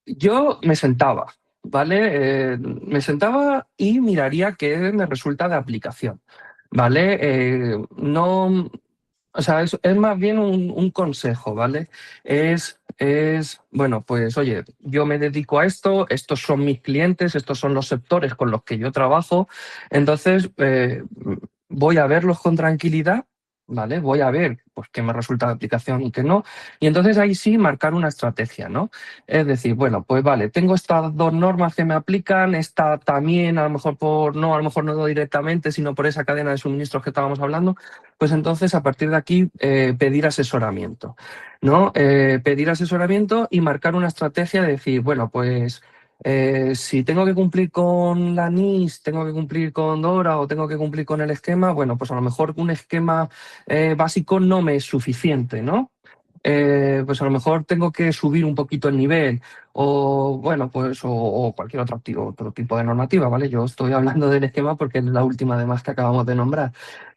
yo me sentaba, ¿vale? Me sentaba y miraría qué me resulta de aplicación, ¿vale? No, o sea, es más bien un consejo, ¿vale? Bueno, pues oye, yo me dedico a esto, estos son mis clientes, estos son los sectores con los que yo trabajo, entonces voy a verlos con tranquilidad, ¿vale? Voy a ver pues, qué me resulta de aplicación y qué no, y entonces ahí sí marcar una estrategia, ¿no? Es decir, bueno, pues vale, tengo estas 2 normas que me aplican, esta también, a lo mejor no directamente, sino por esa cadena de suministros que estábamos hablando, pues entonces a partir de aquí pedir asesoramiento, ¿no? Pedir asesoramiento y marcar una estrategia de decir, bueno, pues si tengo que cumplir con la NIS, tengo que cumplir con DORA o tengo que cumplir con el esquema, bueno, pues a lo mejor un esquema básico no me es suficiente, ¿no? Pues a lo mejor tengo que subir un poquito el nivel o, bueno, pues o cualquier otro tipo de normativa, ¿vale? Yo estoy hablando del esquema porque es la última además que acabamos de nombrar.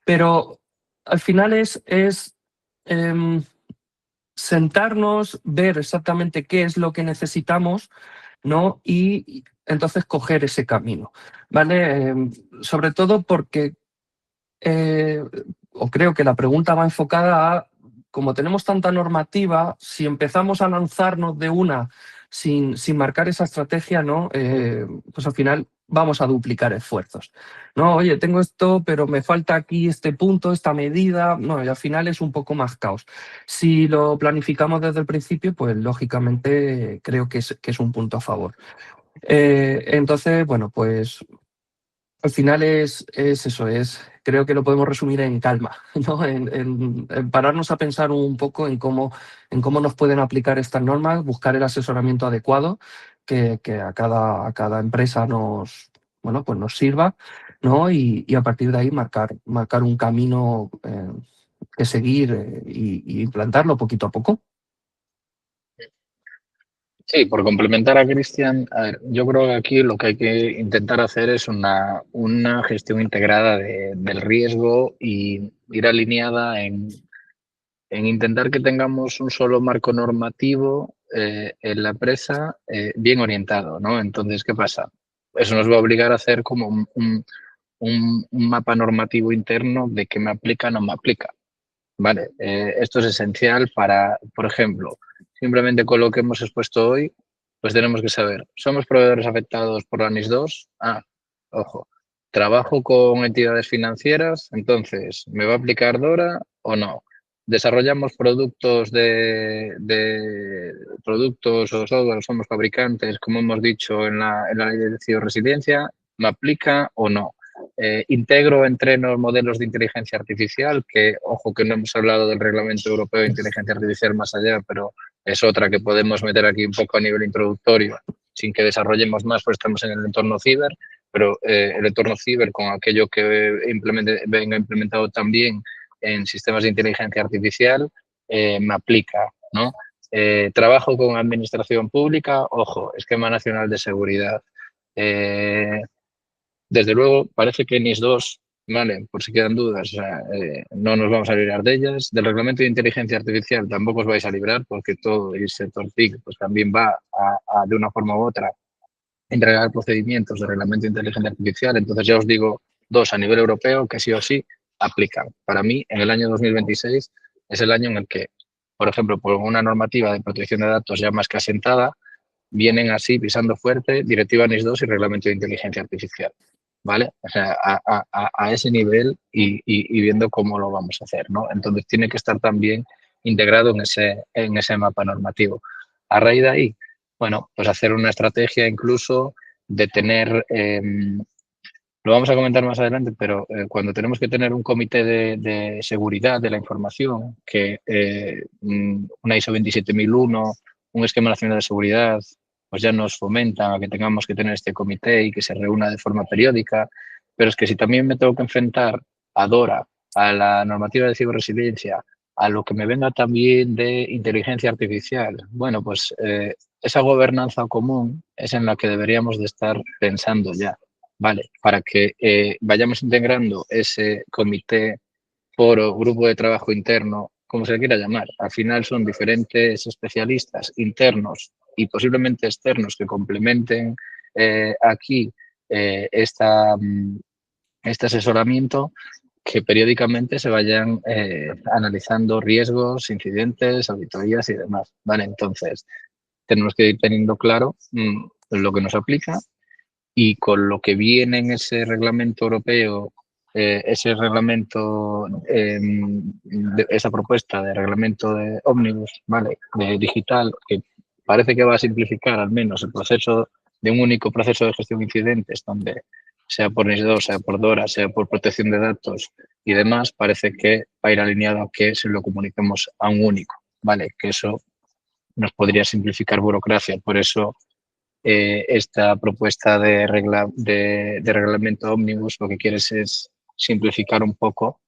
Pero al final es sentarnos, ver exactamente qué es lo que necesitamos, ¿no? Y entonces coger ese camino, ¿vale? Sobre todo porque o creo que la pregunta va enfocada a, como tenemos tanta normativa, si empezamos a lanzarnos de una sin marcar esa estrategia, ¿no? Pues al final vamos a duplicar esfuerzos, ¿no? Oye, tengo esto, pero me falta aquí este punto, esta medida, no, y al final es un poco más caos. Si lo planificamos desde el principio, pues lógicamente creo que es un punto a favor. Entonces, bueno, pues al final es eso, creo que lo podemos resumir en calma, ¿no? En pararnos a pensar un poco en cómo nos pueden aplicar estas normas, buscar el asesoramiento adecuado que a cada empresa pues nos sirva, ¿no? Y a partir de ahí marcar un camino que seguir y implantarlo poquito a poco. Sí, por complementar a Cristian, a ver, yo creo que aquí lo que hay que intentar hacer es una gestión integrada del riesgo y ir alineada en intentar que tengamos un solo marco normativo en la empresa bien orientado, ¿no? Entonces, ¿qué pasa? Eso nos va a obligar a hacer como un mapa normativo interno de qué me aplica o no me aplica. Vale, esto es esencial para, por ejemplo, simplemente con lo que hemos expuesto hoy, pues tenemos que saber, ¿somos proveedores afectados por la NIS2? Ah, ojo, ¿trabajo con entidades financieras? Entonces, ¿me va a aplicar DORA o no? ¿Desarrollamos productos productos o software, somos fabricantes, como hemos dicho en la ley de ciberresiliencia? ¿Me aplica o no? Integro, entreno modelos de inteligencia artificial, que, ojo, que no hemos hablado del Reglamento Europeo de Inteligencia Artificial más allá, pero es otra que podemos meter aquí un poco a nivel introductorio, sin que desarrollemos más, pues estamos en el entorno ciber, pero el entorno ciber con aquello que venga implementado también en sistemas de inteligencia artificial, me aplica, ¿no? Trabajo con administración pública, ojo, esquema nacional de seguridad. Desde luego, parece que NIS2, ¿vale? Por si quedan dudas, o sea, no nos vamos a librar de ellas. Del reglamento de inteligencia artificial tampoco os vais a librar porque todo el sector TIC pues, también va de una forma u otra, entregar procedimientos de reglamento de inteligencia artificial. Entonces, ya os digo, dos a nivel europeo que sí o sí aplican. Para mí, en el año 2026 es el año en el que, por ejemplo, por una normativa de protección de datos ya más que asentada, vienen así pisando fuerte Directiva NIS2 y Reglamento de Inteligencia Artificial, ¿vale? O sea, a ese nivel y viendo cómo lo vamos a hacer, ¿no? Entonces tiene que estar también integrado en ese mapa normativo. A raíz de ahí, bueno, pues hacer una estrategia incluso de tener, lo vamos a comentar más adelante, pero cuando tenemos que tener un comité de seguridad de la información, que una ISO 27001, un esquema nacional de seguridad, pues ya nos fomentan a que tengamos que tener este comité y que se reúna de forma periódica. Pero es que si también me tengo que enfrentar a DORA, a la normativa de ciberresiliencia, a lo que me venga también de inteligencia artificial, bueno, pues esa gobernanza común es en la que deberíamos de estar pensando ya, ¿vale? Para que vayamos integrando ese comité, foro, grupo de trabajo interno, como se le quiera llamar. Al final son diferentes especialistas internos y posiblemente externos que complementen aquí este asesoramiento, que periódicamente se vayan analizando riesgos, incidentes, auditorías y demás. Vale, entonces tenemos que ir teniendo claro lo que nos aplica y con lo que viene en ese reglamento europeo, ese reglamento, esa propuesta de reglamento de ómnibus, ¿vale? De digital, que parece que va a simplificar al menos el proceso de un único proceso de gestión de incidentes, donde sea por NIS2, sea por DORA, sea por protección de datos y demás, parece que va a ir alineado a que se lo comuniquemos a un único, ¿vale? Que eso nos podría simplificar burocracia. Por eso esta propuesta de reglamento ómnibus lo que quiere es simplificar un poco,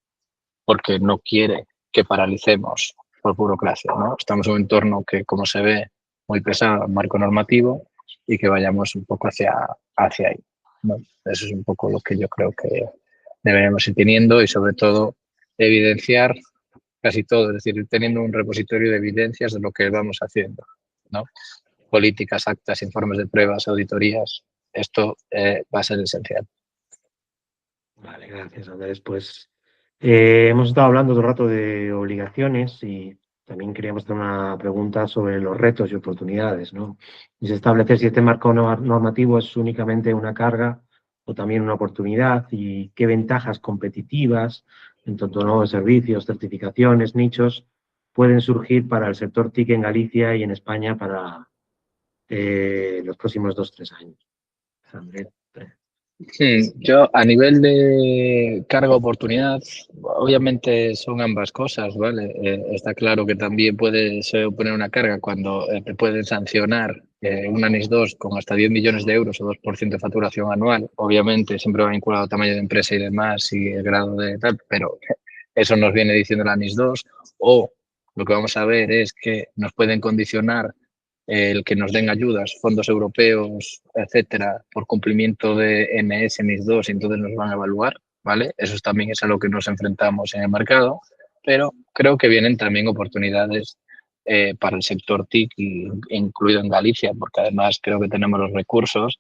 porque no quiere que paralicemos por burocracia, ¿no? Estamos en un entorno que, como se ve, muy pesado, marco normativo, y que vayamos un poco hacia ahí, ¿no? Eso es un poco lo que yo creo que deberíamos ir teniendo y, sobre todo, evidenciar casi todo, es decir, teniendo un repositorio de evidencias de lo que vamos haciendo, ¿no? Políticas, actas, informes de pruebas, auditorías, esto va a ser esencial. Vale, gracias, Andrés. Pues hemos estado hablando todo el rato de obligaciones y también queríamos hacer una pregunta sobre los retos y oportunidades, ¿no? Y establecer si este marco normativo es únicamente una carga o también una oportunidad y qué ventajas competitivas en tanto nuevos servicios, certificaciones, nichos pueden surgir para el sector TIC en Galicia y en España para los próximos 2-3 años. Andrés. Yo a nivel de carga-oportunidad, obviamente son ambas cosas, ¿vale? Está claro que también puede suponer una carga cuando te pueden sancionar una NIS 2 con hasta 10 millones de euros o 2% de facturación anual. Obviamente siempre va vinculado al tamaño de empresa y demás y el grado de tal, pero eso nos viene diciendo la NIS 2. O lo que vamos a ver es que nos pueden condicionar el que nos den ayudas, fondos europeos, etcétera, por cumplimiento de NS, NIS 2, y entonces nos van a evaluar, ¿vale? Eso también es a lo que nos enfrentamos en el mercado, pero creo que vienen también oportunidades para el sector TIC, incluido en Galicia, porque además creo que tenemos los recursos.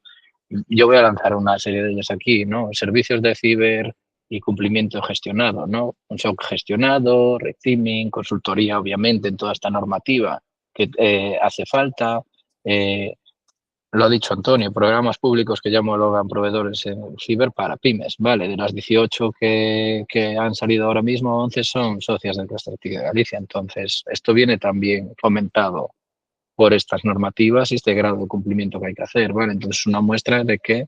Yo voy a lanzar una serie de ellas aquí, ¿no? Servicios de ciber y cumplimiento gestionado, ¿no? Un SOC gestionado, red teaming, consultoría, obviamente, en toda esta normativa que hace falta. Lo ha dicho Antonio, programas públicos que ya homologan proveedores en ciber para pymes, ¿vale? De las 18 que han salido ahora mismo, 11 son socias del Cluster TIC de Galicia. Entonces, esto viene también fomentado por estas normativas y este grado de cumplimiento que hay que hacer, ¿vale? Entonces, es una muestra de que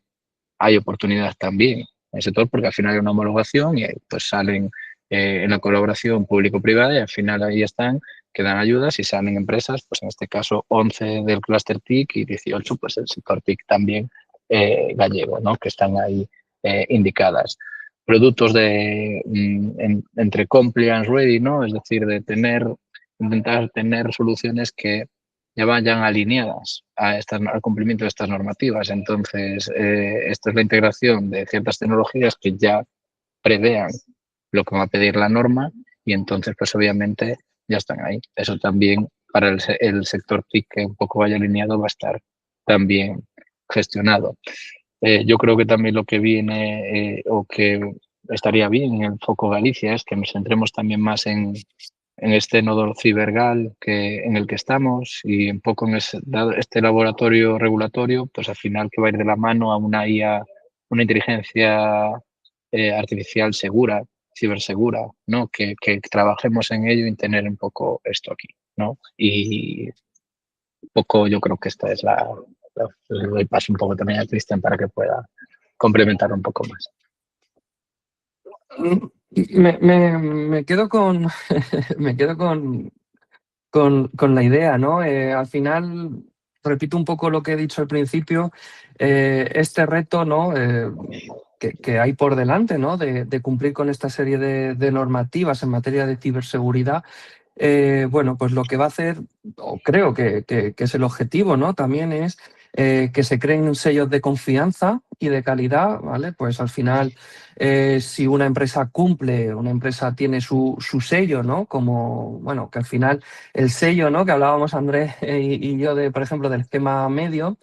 hay oportunidades también en el sector, porque al final hay una homologación y pues salen en la colaboración público-privada y al final ahí están, que dan ayudas y salen empresas, pues en este caso 11 del clúster TIC y 18 pues el sector TIC también gallego, ¿no? Que están ahí indicadas. Productos de entre compliance ready, ¿no? Es decir, de intentar tener soluciones que ya vayan alineadas al cumplimiento de estas normativas. Entonces, esta es la integración de ciertas tecnologías que ya prevean lo que va a pedir la norma y entonces, pues obviamente, ya están ahí. Eso también para el sector TIC que un poco vaya alineado va a estar también gestionado. Yo creo que también lo que viene o que estaría bien en el foco Galicia es que nos centremos también más en este nodo cibergal en el que estamos y un poco en este laboratorio regulatorio, pues al final que va a ir de la mano a una IA, una inteligencia artificial segura, cibersegura, ¿no? Que trabajemos en ello y tener un poco esto aquí, ¿no? Y un poco yo creo que esta es le doy paso un poco también a Cristian para que pueda complementar un poco más. Me quedo con con la idea, ¿no? Al final, repito un poco lo que he dicho al principio, este reto, ¿no? Que hay por delante, ¿no? De cumplir con esta serie de normativas en materia de ciberseguridad. Bueno, pues lo que va a hacer, o creo que es el objetivo, ¿no? También es que se creen sellos de confianza y de calidad, ¿vale? Pues al final, si una empresa cumple, una empresa tiene su sello, ¿no? Como, bueno, que al final el sello, ¿no? Que hablábamos Andrés y yo, por ejemplo, del esquema medio,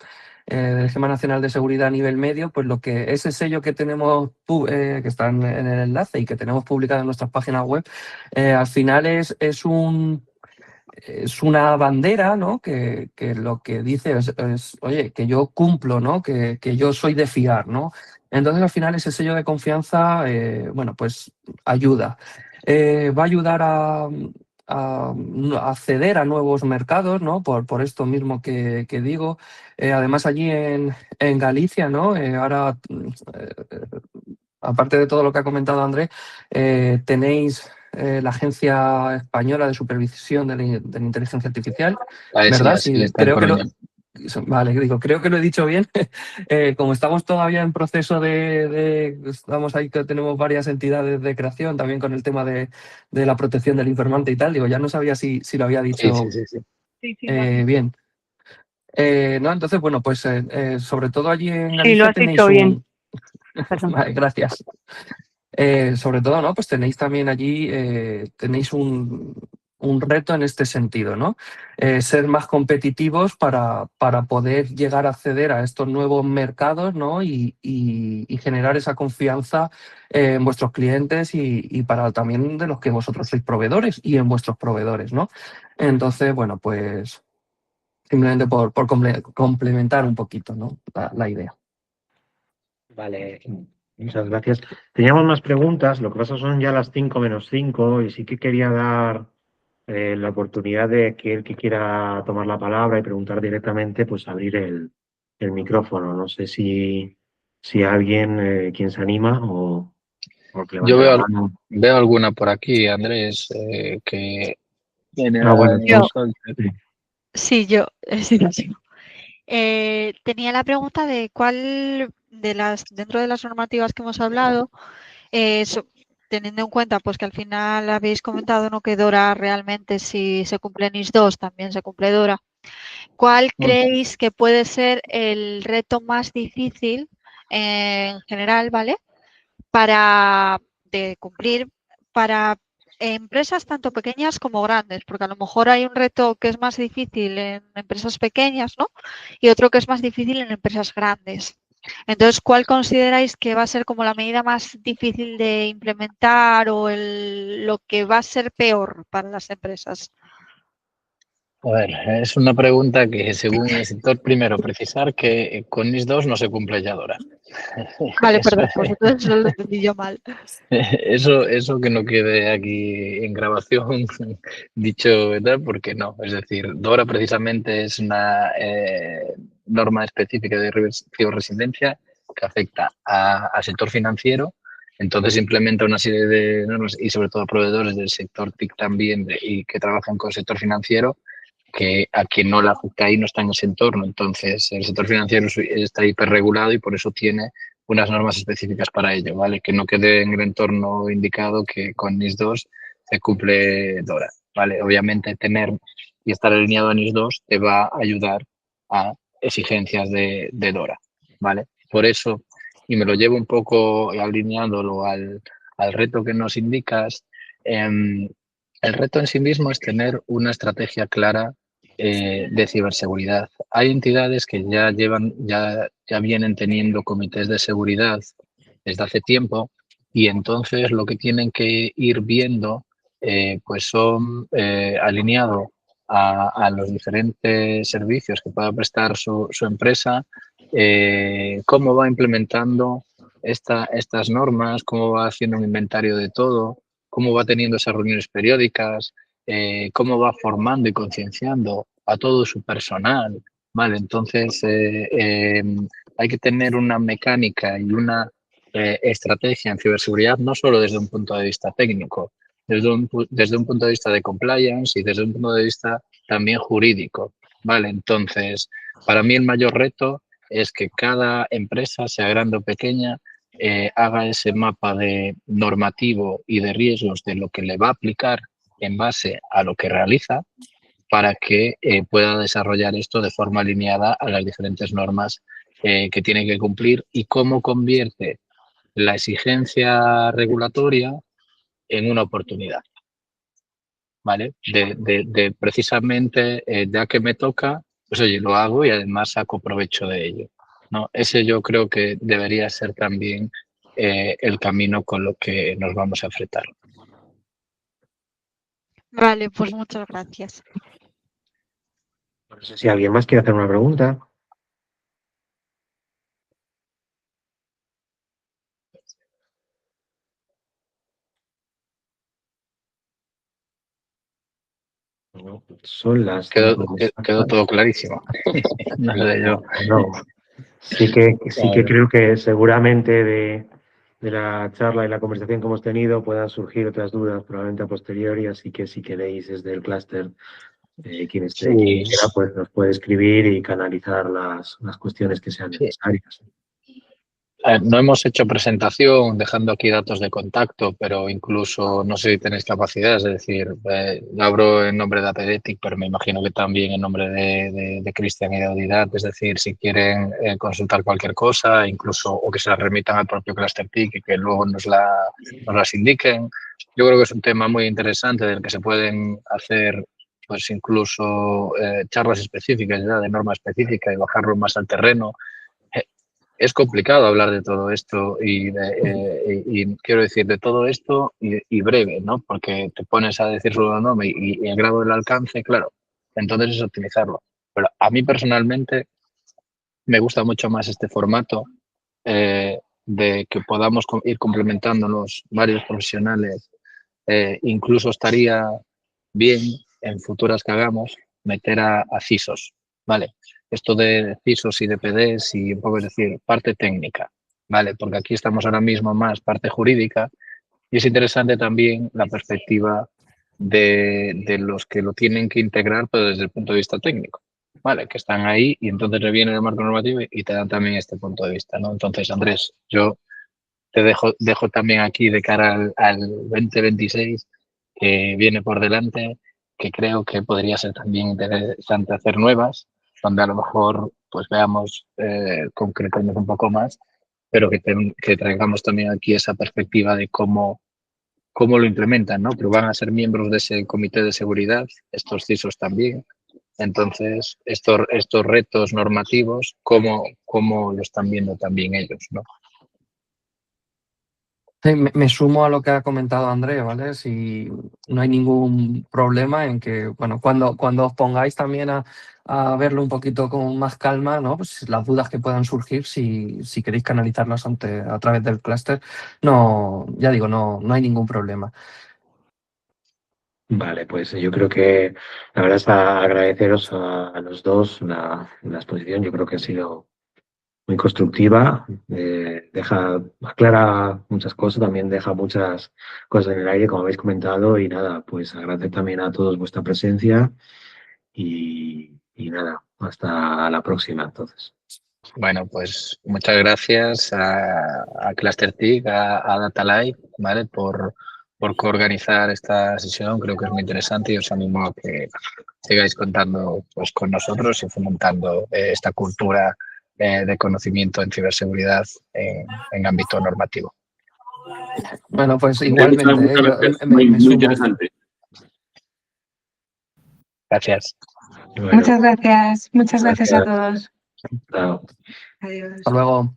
del Esquema Nacional de Seguridad a nivel medio, pues lo que ese sello que tenemos, que está en el enlace y que tenemos publicado en nuestras páginas web, al final es una bandera, ¿no? Que lo que dice es, oye, que yo cumplo, ¿no? Que yo soy de fiar, ¿no? Entonces, al final, ese sello de confianza, bueno, pues ayuda. Va a ayudar a acceder a nuevos mercados, ¿no? Por esto mismo que digo. Además, allí en Galicia, ¿no? Ahora, aparte de todo lo que ha comentado Andrés, tenéis la Agencia Española de Supervisión de la Inteligencia Artificial, ¿verdad? Sí, creo que vale, digo, creo que lo he dicho bien. Como estamos todavía en proceso estamos ahí que tenemos varias entidades de creación, también con el tema de la protección del informante y tal, digo, ya no sabía si lo había dicho bien. No, entonces, bueno, pues sobre todo allí en Galicia lo has tenéis dicho bien. Vale, gracias. Sobre todo, ¿no? Pues tenéis también allí, tenéis un reto en este sentido, ¿no? Ser más competitivos para poder llegar a acceder a estos nuevos mercados, ¿no? Y generar esa confianza en vuestros clientes y para también de los que vosotros sois proveedores y en vuestros proveedores, ¿no? Entonces, bueno, pues simplemente por complementar un poquito, ¿no? La idea. Vale, muchas gracias. Teníamos más preguntas, lo que pasa son ya las 5 menos 5 y sí que quería dar la oportunidad de que el que quiera tomar la palabra y preguntar directamente, pues abrir el micrófono. No sé si alguien, quien se anima o que Yo levante la mano. veo alguna por aquí, Andrés, que tiene Ah, bueno, el Yo, software. sí. sí, yo, sí. Tenía la pregunta de cuál de dentro de las normativas que hemos hablado, teniendo en cuenta pues que al final habéis comentado, ¿no?, que DORA realmente, si se cumple NIS 2, también se cumple DORA. ¿Cuál creéis que puede ser el reto más difícil en general, ¿vale?, de cumplir para empresas tanto pequeñas como grandes? Porque a lo mejor hay un reto que es más difícil en empresas pequeñas, ¿no?, y otro que es más difícil en empresas grandes. Entonces, ¿cuál consideráis que va a ser como la medida más difícil de implementar o lo que va a ser peor para las empresas? A ver, es una pregunta que, según el sector, primero precisar que con NIS 2 no se cumple ya DORA. Vale, Eso, perdón, pues entonces eso lo entendí yo mal. eso que no quede aquí en grabación dicho, ¿verdad? Porque no. Es decir, DORA precisamente es una norma específica de ciberresistencia que afecta al sector financiero. Entonces implementa una serie de normas y sobre todo proveedores del sector TIC también y que trabajan con el sector financiero, que a quien no le afecta ahí no está en ese entorno. Entonces, el sector financiero está hiperregulado y por eso tiene unas normas específicas para ello, ¿vale? Que no quede en el entorno indicado que con NIS 2 se cumple DORA, ¿vale? Obviamente, tener y estar alineado a NIS 2 te va a ayudar a exigencias de DORA, ¿vale? Por eso, y me lo llevo un poco alineándolo al reto que nos indicas, el reto en sí mismo es tener una estrategia clara de ciberseguridad. Hay entidades que ya vienen teniendo comités de seguridad desde hace tiempo y entonces lo que tienen que ir viendo pues son alineado a los diferentes servicios que pueda prestar su empresa, cómo va implementando estas normas, cómo va haciendo un inventario de todo, cómo va teniendo esas reuniones periódicas, cómo va formando y concienciando a todo su personal, ¿vale? Entonces, hay que tener una mecánica y una estrategia en ciberseguridad no solo desde un punto de vista técnico, desde un punto de vista de compliance y desde un punto de vista también jurídico, ¿vale? Entonces, para mí el mayor reto es que cada empresa, sea grande o pequeña, haga ese mapa de normativo y de riesgos de lo que le va a aplicar en base a lo que realiza para que pueda desarrollar esto de forma alineada a las diferentes normas que tiene que cumplir y cómo convierte la exigencia regulatoria en una oportunidad, ¿vale? De precisamente, ya que me toca, pues oye, lo hago y además saco provecho de ello, ¿no? Ese yo creo que debería ser también el camino con lo que nos vamos a enfrentar. Vale, pues muchas gracias. No sé si alguien más quiere hacer una pregunta. No, son las Quedó 5:00. todo clarísimo. No sé yo. No, sí que creo que seguramente de la charla y la conversación que hemos tenido puedan surgir otras dudas probablemente a posteriori, así que si queréis desde el clúster, quien Sí, quiera, pues nos puede escribir y canalizar las cuestiones que sean sí. necesarias. No hemos hecho presentación dejando aquí datos de contacto, pero incluso no sé si tenéis capacidad, es decir, lo abro en nombre de Apedetic, pero me imagino que también en nombre de Cristian y de Audidat, es decir, si quieren consultar cualquier cosa, incluso o que se las remitan al propio Cluster TIC y que luego nos las indiquen. Yo creo que es un tema muy interesante del que se pueden hacer pues incluso charlas específicas ya de norma específica y bajarlo más al terreno. Es complicado hablar de todo esto y quiero decir de todo esto y breve, ¿no? Porque te pones a decir solo el nombre y el grado del alcance, claro, entonces es optimizarlo. Pero a mí personalmente me gusta mucho más este formato de que podamos ir complementándonos varios profesionales. Incluso estaría bien en futuras que hagamos meter a CISOs, ¿vale? Esto de CISOs y de PDs y un poco es decir, parte técnica, ¿vale? Porque aquí estamos ahora mismo más parte jurídica y es interesante también la perspectiva de los que lo tienen que integrar, pero desde el punto de vista técnico, ¿vale? Que están ahí y entonces le viene el marco normativo y te dan también este punto de vista, ¿no? Entonces, Andrés, yo te dejo también aquí de cara al 2026 que viene por delante, que creo que podría ser también interesante hacer nuevas, donde a lo mejor pues veamos, concretemos un poco más, pero que traigamos también aquí esa perspectiva de cómo lo implementan, ¿no? Pero van a ser miembros de ese comité de seguridad, estos CISOs también. Entonces, estos retos normativos, ¿cómo lo están viendo también ellos, ¿no? Sí, me sumo a lo que ha comentado André, ¿vale? Si no hay ningún problema en que, bueno, cuando os pongáis también a verlo un poquito con más calma, ¿no? Pues las dudas que puedan surgir, si queréis canalizarlas a través del clúster, no, ya digo, no hay ningún problema. Vale, pues yo creo que la verdad es agradeceros a los dos la exposición. Yo creo que ha sido muy constructiva, aclara muchas cosas, también deja muchas cosas en el aire, como habéis comentado, y nada, pues agradecer también a todos vuestra presencia y nada, hasta la próxima entonces. Bueno, pues muchas gracias a Cluster TIC, a Datalive, ¿vale? Por coorganizar esta sesión. Creo que es muy interesante y os animo a que sigáis contando pues, con nosotros y fomentando esta cultura de conocimiento en ciberseguridad en ámbito normativo. Bueno, pues igualmente, muchas yo gracias. me Muy sumo. interesante. Gracias. Bueno, Muchas gracias a todos. chao. Adiós. Hasta luego.